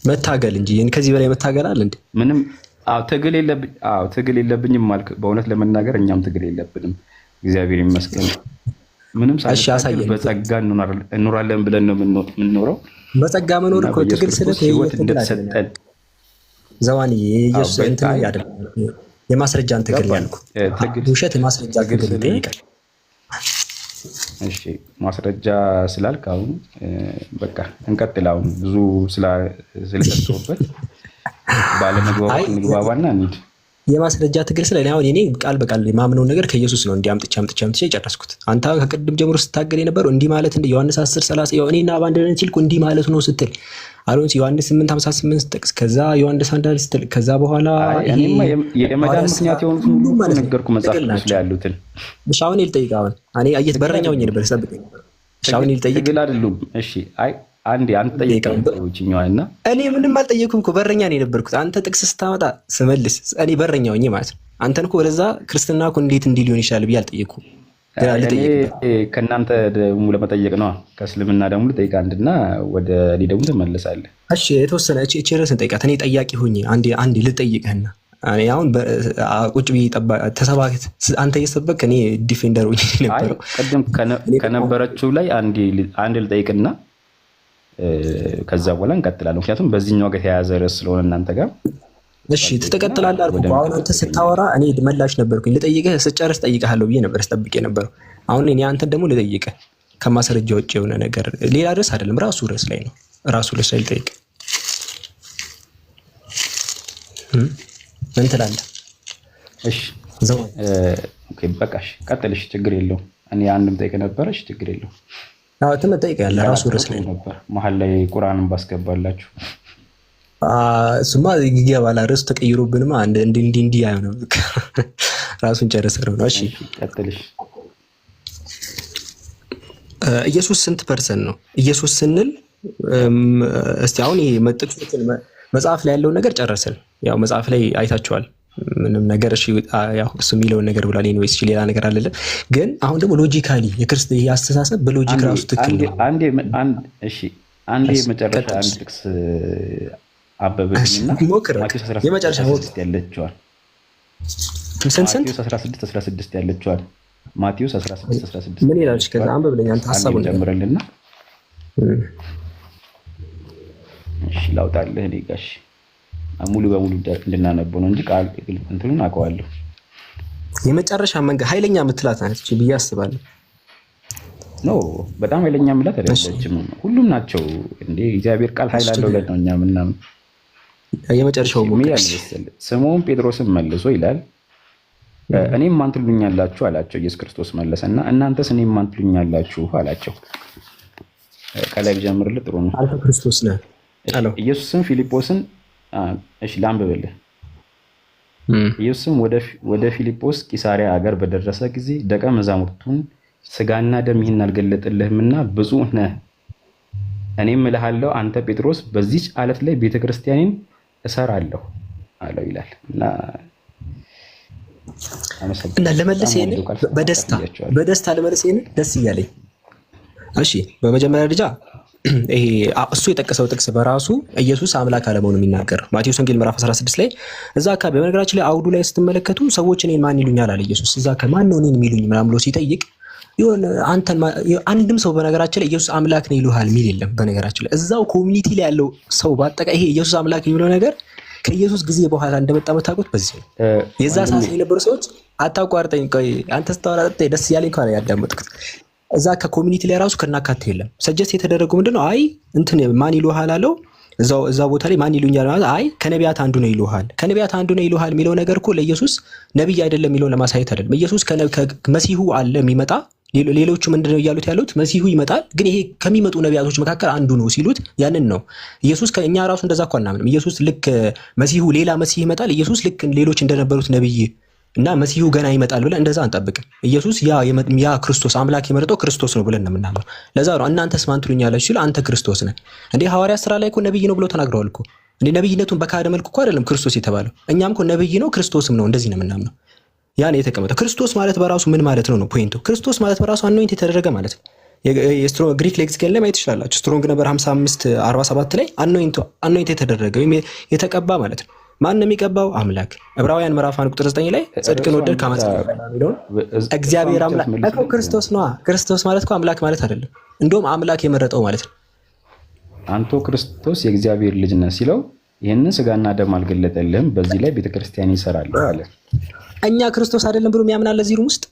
መታገል እንጂ ከዚህ በላይ መታገል አለ እንዴ?
ምንም ትግል የለብኝም ማልክ። በእውነት ለመናገር እኛም ትግል የለብንም፣ እግዚአብሔር ይመስገን። ምንም ሳይታገል በጸጋ እንኖራለን ብለን ነው የምንኖረው።
በጸጋ መኖር እኮ ትግል ስለት
ህይወት እንደተሰጠን
ዘዋንዬ ኢየሱስ እንትን ያደርግ የማስረጃን ትግል ያልኩ ውሸት የማስረጃ ትግል ይጠይቃል።
እሺ ማስረጃ ስላልክ አሁን በቃ እንቀጥል። አሁን ብዙ ስለሰጠሁበት ባለመግባባት እንግባባና እንሂድ።
የማስረጃ ትግል ስለ አሁን እኔ ቃል በቃል የማምነውን ነገር ከኢየሱስ ነው አምጥቼ የጨረስኩት። አንተ ከቅድም ጀምሮ ስታገል የነበረው እንዲህ ማለት እንደ ዮሐንስ 10:30 ያው እኔና ባንደረን ሲልኩ እንዲህ ማለት ነው ስትል አሁን ዮሐንስ 8:58 ጥቅስ ከዛ ዮሐንስ 1 ስትል ከዛ በኋላ
የመዳን ምክንያት የሆኑት ሁሉ ነገርኩ መጽሐፍ ቅዱስ ላይ ያሉትን።
እሺ አሁን ይልጠይቅ። አሁን እኔ አየት በረኛው ነበር ሰብከኝ። እሺ አሁን ይልጠይቅ
ትግል አይደሉም። እሺ አይ አንዴ አንተ ጠይቀውኛልና
እኔ ምንም አልጠየኩም እኮ በረኛ ነው የነበርኩት። አንተ ጥቅስ ስታመጣ ስመልስ እኔ በረኛው ነኝ ማለት ነው። አንተን እኮ ወደዛ ክርስትና እኮ እንዴት እንዲህ ሊሆን ይችላል ብዬ አልጠየኩም።
ከእናንተ ደግሞ ለመጠየቅ ነው። ከእስልምና ደግሞ ልጠይቅ አንድና ወደ እኔ ደግሞ ትመለሳለህ።
እሺ የተወሰነ እቺ ርዕስን ጠይቃት። እኔ ጠያቂ ሆኜ አንዴ ልጠይቅህና እኔ አሁን ቁጭ ብዬ ተሰባክት አንተ እየሰበክ እኔ ዲፌንደር ሆኜ ነበረው።
ቅድም ከነበረችው ላይ አንድ ልጠይቅና ከዛ በኋላ እንቀጥላለን። ምክንያቱም በዚህኛው ጋር የተያያዘ ርዕስ ስለሆነ እናንተ ጋር
እሺ ትቀጥላለህ አልኩህ። አሁን አንተ ስታወራ እኔ መላሽ ነበርኩኝ። ልጠይቅህ ስጨርስ ጠይቅሃለሁ ብዬ ነበር ስጠብቅ የነበረው። አሁን እኔ አንተን ደግሞ ልጠይቅህ ከማስረጃ ውጭ የሆነ ነገር ሌላ ርዕስ አይደለም፣ ራሱ ርዕስ ላይ ነው። ራሱ ርዕስ ላይ ልጠይቅህ ምን ትላለህ?
እሺ ኦኬ በቃሽ፣ ቀጥልሽ፣ ችግር የለውም። እኔ አንድም ጠይቅ ነበረሽ፣ ችግር የለውም።
አዎ ትጠይቃለህ፣ ራሱ ርዕስ ላይ
ነበር። መሀል ላይ ቁርአንን ባስገባላችሁ
እሱማ ይገባል። ርዕሱ ተቀይሮብንማ እንዲህ አይሆንም። ራሱን ጨርሰህ ነው። እሺ
ቀጥልሽ።
ኢየሱስ ስንት ፐርሰንት ነው? ኢየሱስ ስንል እስቲ አሁን ይሄ መጽሐፍ ላይ ያለውን ነገር ጨረስን። ያው መጽሐፍ ላይ አይታችኋል ምንም ነገር። እሺ ያው እሱ የሚለውን ነገር ብሏል። ኤኒዌይስ ሌላ ነገር አለ። ግን አሁን ደግሞ ሎጂካሊ የክርስቲያን አስተሳሰብ በሎጂክ ራሱ ትክክል ነው።
አንዴ መጨረሻ አንድ ጥቅስ አበበኝና
የመጨረሻ
ያለችዋል
ስንት
16 ያለችዋል ማቴዎስ 16
ምን ይላል? ከዛ አንብብልኝ አንተ ሐሳቡን
ጀምረልና እሺ ላውጣልህ። እኔ ጋሽ ሙሉ በሙሉ እንድናነበው ነው እንጂ ቃል እንትሉን አውቀዋለሁ።
የመጨረሻ መንገድ ኃይለኛ ምትላት ናት ብዬ አስባለሁ።
ኖ በጣም ኃይለኛ ምላት አይደለችም። ሁሉም ናቸው እንዴ እግዚአብሔር ቃል ኃይል አለው ለኛ ነው እኛ ምናምን።
የመጨረሻው ሞክስ
ስምዖን ጴጥሮስም መልሶ ይላል እኔም ማን ትሉኛላችሁ አላቸው። ኢየሱስ ክርስቶስ መለሰና እናንተስ እኔም ማን ትሉኛላችሁ አላቸው። ከላይ ጀምርልህ ጥሩ ነው።
አንተ ክርስቶስ ነህ አለው።
ኢየሱስም ፊልጶስን እሺ ላንብብልህ። ኢየሱስም ወደ ፊልጶስ ቂሳሪያ ሀገር በደረሰ ጊዜ ደቀ መዛሙርቱን ስጋና ደም ይህን አልገለጠልህምና ብፁዕ ነህ፣ እኔም እልሃለሁ አንተ ጴጥሮስ በዚህች ዓለት ላይ ቤተክርስቲያኔን እሰራለሁ አለው ይላል።
እና ለመለስ ይሄን በደስታ ለመለስ ይሄን ደስ እያለኝ። እሺ በመጀመሪያ ደረጃ ይሄ እሱ የጠቀሰው ጥቅስ በራሱ ኢየሱስ አምላክ አለመሆኑን የሚናገር ማቴዎስ ወንጌል ምዕራፍ 16 ላይ እዛ አካባቢ በነገራችን ላይ አውዱ ላይ ስትመለከቱ ሰዎች እኔን ማን ይሉኛል አለ ኢየሱስ። እዛ ከማን ነው እኔን የሚሉኝ ምናምን ብሎ ሲጠይቅ የሆነ አንድም ሰው በነገራችን ላይ ኢየሱስ አምላክ ነው ይሉሃል የሚል የለም። በነገራችን ላይ እዛው ኮሚኒቲ ላይ ያለው ሰው በአጠቃላይ ይሄ ኢየሱስ አምላክ የሚለው ነገር ከኢየሱስ ጊዜ በኋላ እንደመጣ መታቆት በዚህ ነው። የዛ ሰዓት የነበሩ ሰዎች አታቋርጠኝ፣ ቆይ አንተ ስታወራ ደስ ያለኝ እንኳን ያዳመጥኩት እዛ ከኮሚኒቲ ላይ ራሱ ከናካቴ የለም። ሰጀስት የተደረገው ምንድነው? አይ እንትን ማን ይሉሃል አለው። እዛው ቦታ ላይ ማን ይሉኛል ማለት አይ ከነቢያት አንዱ ነው ይሉሃል። ከነቢያት አንዱ ነው ይሉሃል የሚለው ነገር እኮ ለኢየሱስ ነብይ አይደለም የሚለው ለማሳየት አይደለም። ኢየሱስ ከመሲሁ አለ የሚመጣ ሌሎቹ ምንድነው እያሉት ያሉት? መሲሁ ይመጣል፣ ግን ይሄ ከሚመጡ ነቢያቶች መካከል አንዱ ነው ሲሉት ያንን ነው ኢየሱስ። ከእኛ ራሱ እንደዛ እኮ አናምንም። ኢየሱስ ልክ መሲሁ ሌላ መሲህ ይመጣል፣ ኢየሱስ ልክ ሌሎች እንደነበሩት ነብይ እና መሲሁ ገና ይመጣል ብለን እንደዛ አንጠብቅም። ኢየሱስ ያ ክርስቶስ አምላክ የመረጠው ክርስቶስ ነው ብለን ነው የምናምነው። ለዛ ነው እናንተስ ማን ትሉኛላችሁ ሲሉ አንተ ክርስቶስ ነህ። እንዴ ሐዋርያ ስራ ላይ እኮ ነብይ ነው ብለው ተናግረዋል እኮ። እንዴ ነብይነቱን በካደ መልኩ እኮ አይደለም ክርስቶስ የተባለው። እኛም እኮ ነብይ ነው ክርስቶስም ነው እንደዚህ ነው የምናምነው። ያን የተቀመጠው ክርስቶስ ማለት በራሱ ምን ማለት ነው ፖይንቱ። ክርስቶስ ማለት በራሱ አኖይንት የተደረገ ማለት ነው። የስትሮንግ ግሪክ ሌክሲከን ላይ ማየት ትችላላችሁ። ስትሮንግ ነበር 5547 ላይ አኖይንት የተደረገ ወይም የተቀባ ማለት ነው። ማን ነው የሚቀባው? አምላክ። ዕብራውያን ምዕራፍ 1 ቁጥር 9 ላይ ጽድቅን ወደድ ከአመፃ የሚለውን እግዚአብሔር አምላክ እኮ ክርስቶስ ነው። ክርስቶስ ማለት እኮ አምላክ ማለት አይደለም፣ እንደውም አምላክ የመረጠው ማለት ነው።
አንተ ክርስቶስ የእግዚአብሔር ልጅ ነህ ሲለው ይህንን ስጋና ደም አልገለጠልህም፣ በዚህ ላይ ቤተክርስቲያን ይሰራል አለ።
እኛ ክርስቶስ አይደለም ብሎ የሚያምን አለ እዚህ ሩም ውስጥ?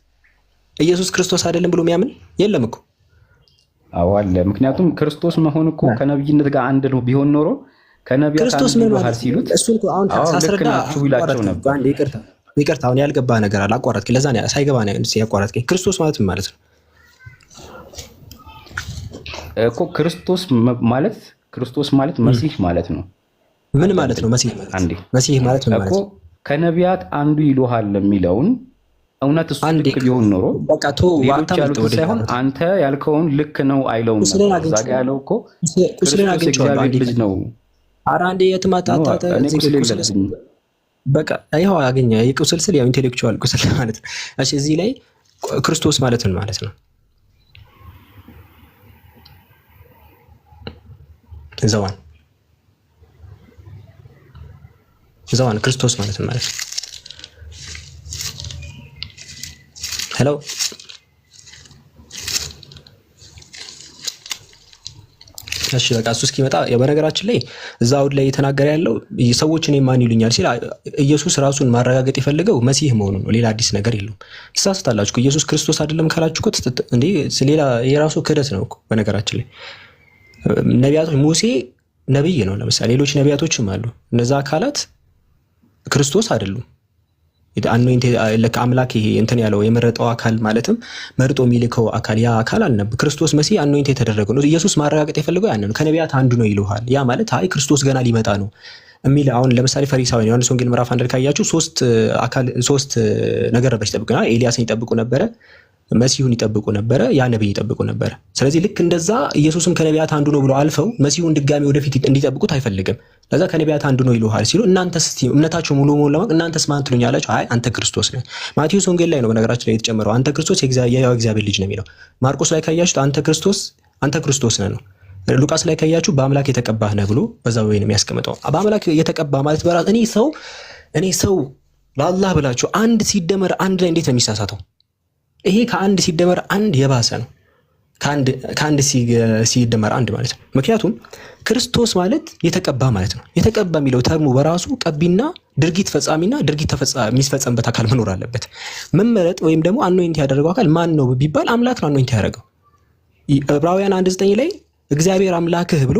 ኢየሱስ ክርስቶስ አይደለም ብሎ የሚያምን የለም እኮ።
አዎ አለ። ምክንያቱም ክርስቶስ መሆን እኮ ከነብይነት ጋር አንድ ነው። ቢሆን ኖሮ ከነቢያት አንዱ ባህል ሲሉት
እሱን እኮ አሁን ሳስረዳ
ይላቸው ነበር።
አንዴ ይቅርታ አሁን ያልገባ ነገር አለ አቋረጥከኝ። ለዛ ነው ሳይገባ ነው ያቋረጥከኝ። ክርስቶስ ማለት ምን ማለት ነው
እኮ? ክርስቶስ ማለት መሲህ ማለት ነው።
ምን ማለት ነው መሲህ ማለት? መሲህ ማለት ምን ማለት ነው?
ከነቢያት አንዱ ይሉሃል የሚለውን እውነት እሱ ልክ ቢሆን ኖሮ ሌሎች ያሉት ሳይሆን አንተ ያልከውን ልክ ነው አይለውም ነበር። እዛ ጋ ያለው እኮ ክርስቶስ የእግዚአብሔር ልጅ ነው።
ኧረ አንዴ የትማጣጣተ በቃ ይኸው አገኘ የቁስል ስል ያው ኢንቴሌክቹዋል ቁስል ማለት ነው። እሺ እዚህ ላይ ክርስቶስ ማለት ምን ማለት ነው? ዘዋን ክርስቶስ ማለት ምን ማለት ነው? ሄሎ እሺ በቃ እሱ እስኪመጣ በነገራችን ላይ እዛ አውድ ላይ የተናገረ ያለው ሰዎች እኔ ማን ይሉኛል ሲል ኢየሱስ ራሱን ማረጋገጥ የፈለገው መሲህ መሆኑን ነው። ሌላ አዲስ ነገር የለውም። ተሳስታላችሁ። ኢየሱስ ክርስቶስ አይደለም ካላችሁ እኮ እንዴ ሌላ የራሱ ክህደት ነው እኮ። በነገራችን ላይ ነቢያቶች ሙሴ ነብይ ነው። ለምሳሌ ሌሎች ነቢያቶችም አሉ። እነዛ አካላት ክርስቶስ አይደሉም። አምላክ ይሄ እንትን ያለው የመረጠው አካል ማለትም መርጦ የሚልከው አካል ያ አካል አልነበረ። ክርስቶስ መሲህ አኖይንት የተደረገው ነው። ኢየሱስ ማረጋገጥ የፈለገው ያን ነው። ከነቢያት አንዱ ነው ይልሃል። ያ ማለት አይ ክርስቶስ ገና ሊመጣ ነው የሚል አሁን ለምሳሌ ፈሪሳውያን ዮሐንስ ወንጌል ምዕራፍ 1 ካያችሁ ሶስት ነገር ነበር ይጠብቁና ኤልያስን ይጠብቁ ነበረ፣ መሲሁን ይጠብቁ ነበረ፣ ያ ነብይ ይጠብቁ ነበረ። ስለዚህ ልክ እንደዛ ኢየሱስም ከነቢያት አንዱ ነው ብሎ አልፈው መሲሁን ድጋሚ ወደፊት እንዲጠብቁት አይፈልግም። ለዛ ከነቢያት አንዱ ነው ይሉሃል ሲሉ እናንተስ እምነታችሁ ሙሉ ለማወቅ እናንተስ ማን ትሉኛላችሁ? አይ አንተ ክርስቶስ ነህ። ማቴዎስ ወንጌል ላይ ነው በነገራችን ላይ የተጨመረው አንተ ክርስቶስ የሕያው እግዚአብሔር ልጅ ነው የሚለው። ማርቆስ ላይ ካያችሁት አንተ ክርስቶስ ነህ ነው። ሉቃስ ላይ ካያችሁ በአምላክ የተቀባህ ነህ ብሎ በዛው ወይ ነው የሚያስቀምጠው። በአምላክ የተቀባ ማለት በራስ እኔ ሰው ለአላህ ብላችሁ አንድ ሲደመር አንድ ላይ እንዴት ነው የሚሳሳተው? ይሄ ከአንድ ሲደመር አንድ የባሰ ነው። ከአንድ ሲደመር አንድ ማለት ነው። ምክንያቱም ክርስቶስ ማለት የተቀባ ማለት ነው። የተቀባ የሚለው ተርሙ በራሱ ቀቢና ድርጊት ፈጻሚና ድርጊት የሚፈጸምበት አካል መኖር አለበት። መመረጥ ወይም ደግሞ አኖይንት ያደረገው አካል ማን ነው ቢባል አምላክ ነው አኖይንት ያደረገው። ዕብራውያን 1:9 ላይ እግዚአብሔር አምላክህ ብሎ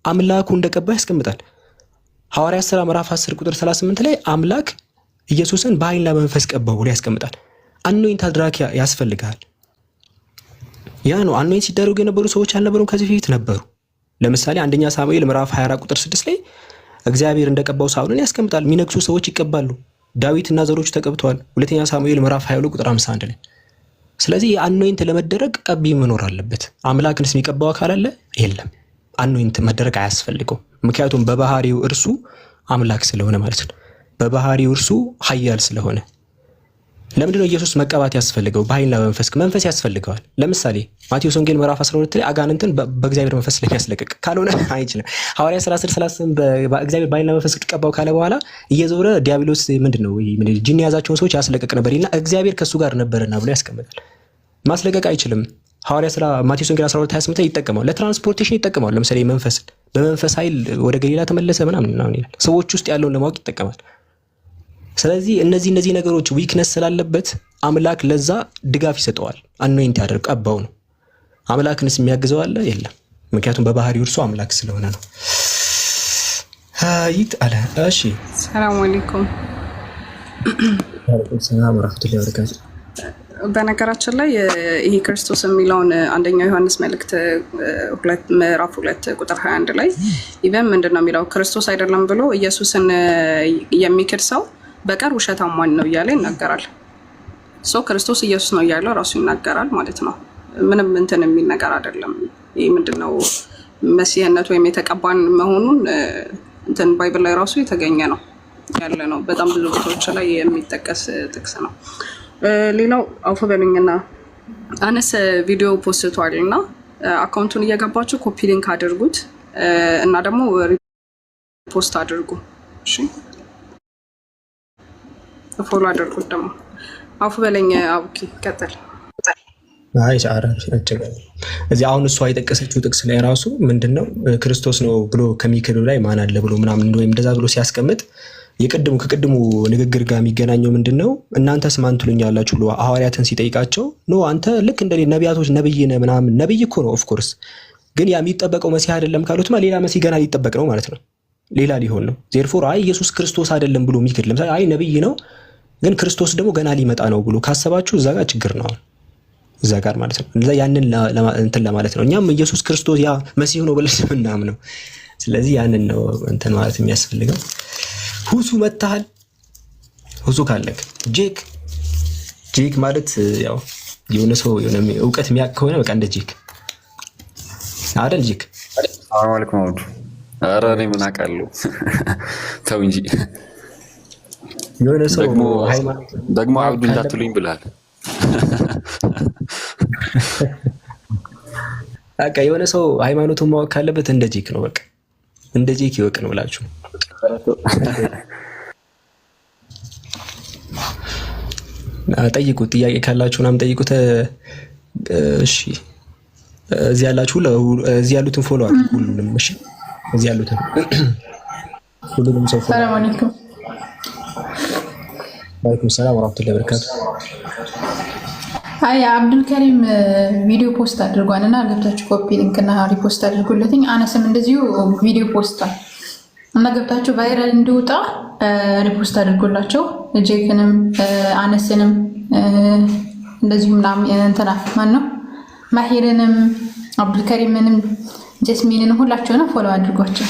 አምላኩ እንደቀባ ያስቀምጣል። ሐዋርያት ሥራ ምዕራፍ 10 ቁጥር 38 ላይ አምላክ ኢየሱስን በኃይልና በመንፈስ ቀባው ብሎ ያስቀምጣል። አኖይንት አድራጊ ያስፈልጋል። ያ ነው አኖይንት ሲደረጉ የነበሩ ሰዎች አልነበሩም? ከዚህ በፊት ነበሩ። ለምሳሌ አንደኛ ሳሙኤል ምዕራፍ 24 ቁጥር 6 ላይ እግዚአብሔር እንደቀባው ሳውልን ያስቀምጣል። የሚነግሱ ሰዎች ይቀባሉ። ዳዊትና ዘሮቹ ተቀብተዋል። ሁለተኛ ሳሙኤል ምዕራፍ 22 ቁጥር 51 ላይ። ስለዚህ አኖይንት ለመደረግ ቀቢ መኖር አለበት። አምላክንስ የሚቀባው አካል አለ? የለም። አኖይንት መደረግ አያስፈልገው። ምክንያቱም በባህሪው እርሱ አምላክ ስለሆነ ማለት ነው። በባህሪው እርሱ ኃያል ስለሆነ። ለምንድን ነው ኢየሱስ መቀባት ያስፈልገው? በኃይልና መንፈስ ያስፈልገዋል። ለምሳሌ ማቴዎስ ወንጌል ምዕራፍ 12 ላይ አጋንንትን በእግዚአብሔር መንፈስ ስለሚያስለቅቅ ካልሆነ አይችልም። ሐዋርያት 10:30 በእግዚአብሔር በኃይልና መንፈስ ተቀባው ካለ በኋላ እየዞረ ዲያብሎስ ምንድነው ጂኒ ያዛቸውን ሰዎች ያስለቅቅ ነበር ይልና እግዚአብሔር ከሱ ጋር ነበርና ብሎ ያስቀምጣል። ማስለቀቅ አይችልም። ሐዋርያት ማቴዎስ ወንጌል 12:28 ላይ ይጠቀማል። ለትራንስፖርቴሽን ይጠቀማል። ለምሳሌ በመንፈስ ኃይል ወደ ገሊላ ተመለሰ ምናምን ይላል። ሰዎች ውስጥ ያለውን ለማወቅ ይጠቀማል። ስለዚህ እነዚህ ነገሮች ዊክነስ ስላለበት አምላክ ለዛ ድጋፍ ይሰጠዋል። አኖይንት ያደርግ ቀባው ነው። አምላክንስ የሚያግዘው አለ? የለም። ምክንያቱም በባህሪው እርሱ አምላክ ስለሆነ ነው። ይት አለ። እሺ
ሰላም አለይኩም።
ሰላም ወራህመቱላሂ ወበረካቱ።
በነገራችን ላይ ይሄ ክርስቶስ የሚለውን አንደኛው ዮሐንስ መልእክት ምዕራፍ 2 ቁጥር 21 ላይ ኢቨን ምንድነው የሚለው ክርስቶስ አይደለም ብሎ ኢየሱስን የሚክድ ሰው በቀር ውሸታም ነው እያለ ይናገራል። ክርስቶስ ኢየሱስ ነው እያለ ራሱ ይናገራል ማለት ነው። ምንም እንትን የሚል ነገር አይደለም። ይህ ምንድነው መሲህነት ወይም የተቀባን መሆኑን እንትን ባይብል ላይ ራሱ የተገኘ ነው ያለ ነው። በጣም ብዙ ቦታዎች ላይ የሚጠቀስ ጥቅስ ነው። ሌላው አውፎ በሉኝና አነስ ቪዲዮ ፖስቷል እና አካውንቱን እየገባችሁ ኮፒ ሊንክ አድርጉት እና ደግሞ ሪፖስት አድርጉ። እሺ ፎሎ አድርጉት። ደግሞ አውፎ በለኝ አቡኪ ቀጥል።
አይ እዚህ አሁን እሷ የጠቀሰችው ጥቅስ ላይ ራሱ ምንድነው ክርስቶስ ነው ብሎ ከሚክዱ ላይ ማን አለ ብሎ ምናምን ወይም እንደዛ ብሎ ሲያስቀምጥ ከቅድሙ ንግግር ጋር የሚገናኘው ምንድነው? እናንተስ ማን ትሉኛላችሁ ብሎ ሐዋርያትን ሲጠይቃቸው ኖ አንተ ልክ እንደ ነቢያቶች ነብይ ነህ ምናምን። ነብይ እኮ ነው ኦፍ ኮርስ፣ ግን ያ የሚጠበቀው መሲህ አይደለም ካሉትማ ሌላ መሲህ ገና ሊጠበቅ ነው ማለት ነው። ሌላ ሊሆን ነው። ዜርፎር አይ ኢየሱስ ክርስቶስ አይደለም ብሎ የሚክድ ለምሳሌ አይ ነብይ ነው ግን ክርስቶስ ደግሞ ገና ሊመጣ ነው ብሎ ካሰባችሁ እዛ ጋር ችግር ነው እዛ ጋር ማለት ነው። እዛ ያንን እንትን ለማለት ነው። እኛም ኢየሱስ ክርስቶስ ያ መሲህ ነው ብለን ምናምነው። ስለዚህ ያንን ነው እንትን ማለት የሚያስፈልገው። ሁሱ መታሃል። ሁሱ ካለክ ጄክ ጄክ ማለት ያው የሆነ ሰው የሆነ እውቀት የሚያውቅ ከሆነ በቃ እንደ ጄክ አይደል? ጄክ
ሰላም አለይኩም አውዱ። ኧረ እኔ ምን አውቃለሁ ተው እንጂ።
የሆነ ሰው
ደግሞ አውዱ እንዳትሉኝ ብለሃል።
በቃ የሆነ ሰው ሃይማኖቱን ማወቅ ካለበት እንደ ጄክ ነው። በቃ እንደ ጄክ ይወቅ ነው ብላችሁ ጠይቁት። ጥያቄ ካላችሁ ምናምን ጠይቁት። እሺ እዚህ ያሉትን ፎሎ አድርጉ ሁሉንም። እሺ እዚህ ያሉትን ሁሉንም ሰው ፎሎ።
ሰላም አለይኩም።
ወአለይኩም ሰላም ወራህመቱላሂ ወበረካቱ።
አይ አብዱል ከሪም ቪዲዮ ፖስት አድርጓልና ገብታችሁ ኮፒ ሊንክ እና ሪፖስት አድርጉልኝ። አነስም እንደዚሁ ቪዲዮ ፖስቷል እና ገብታችሁ ቫይራል እንዲወጣ ሪፖስት አድርጎላቸው ጄክንም አነስንም እንደዚሁም እንትና ማን ነው ማሂርንም አብዱል ከሪምንም ጀስሚንንም ሁላቸውንም ፎሎ አድርጓቸው።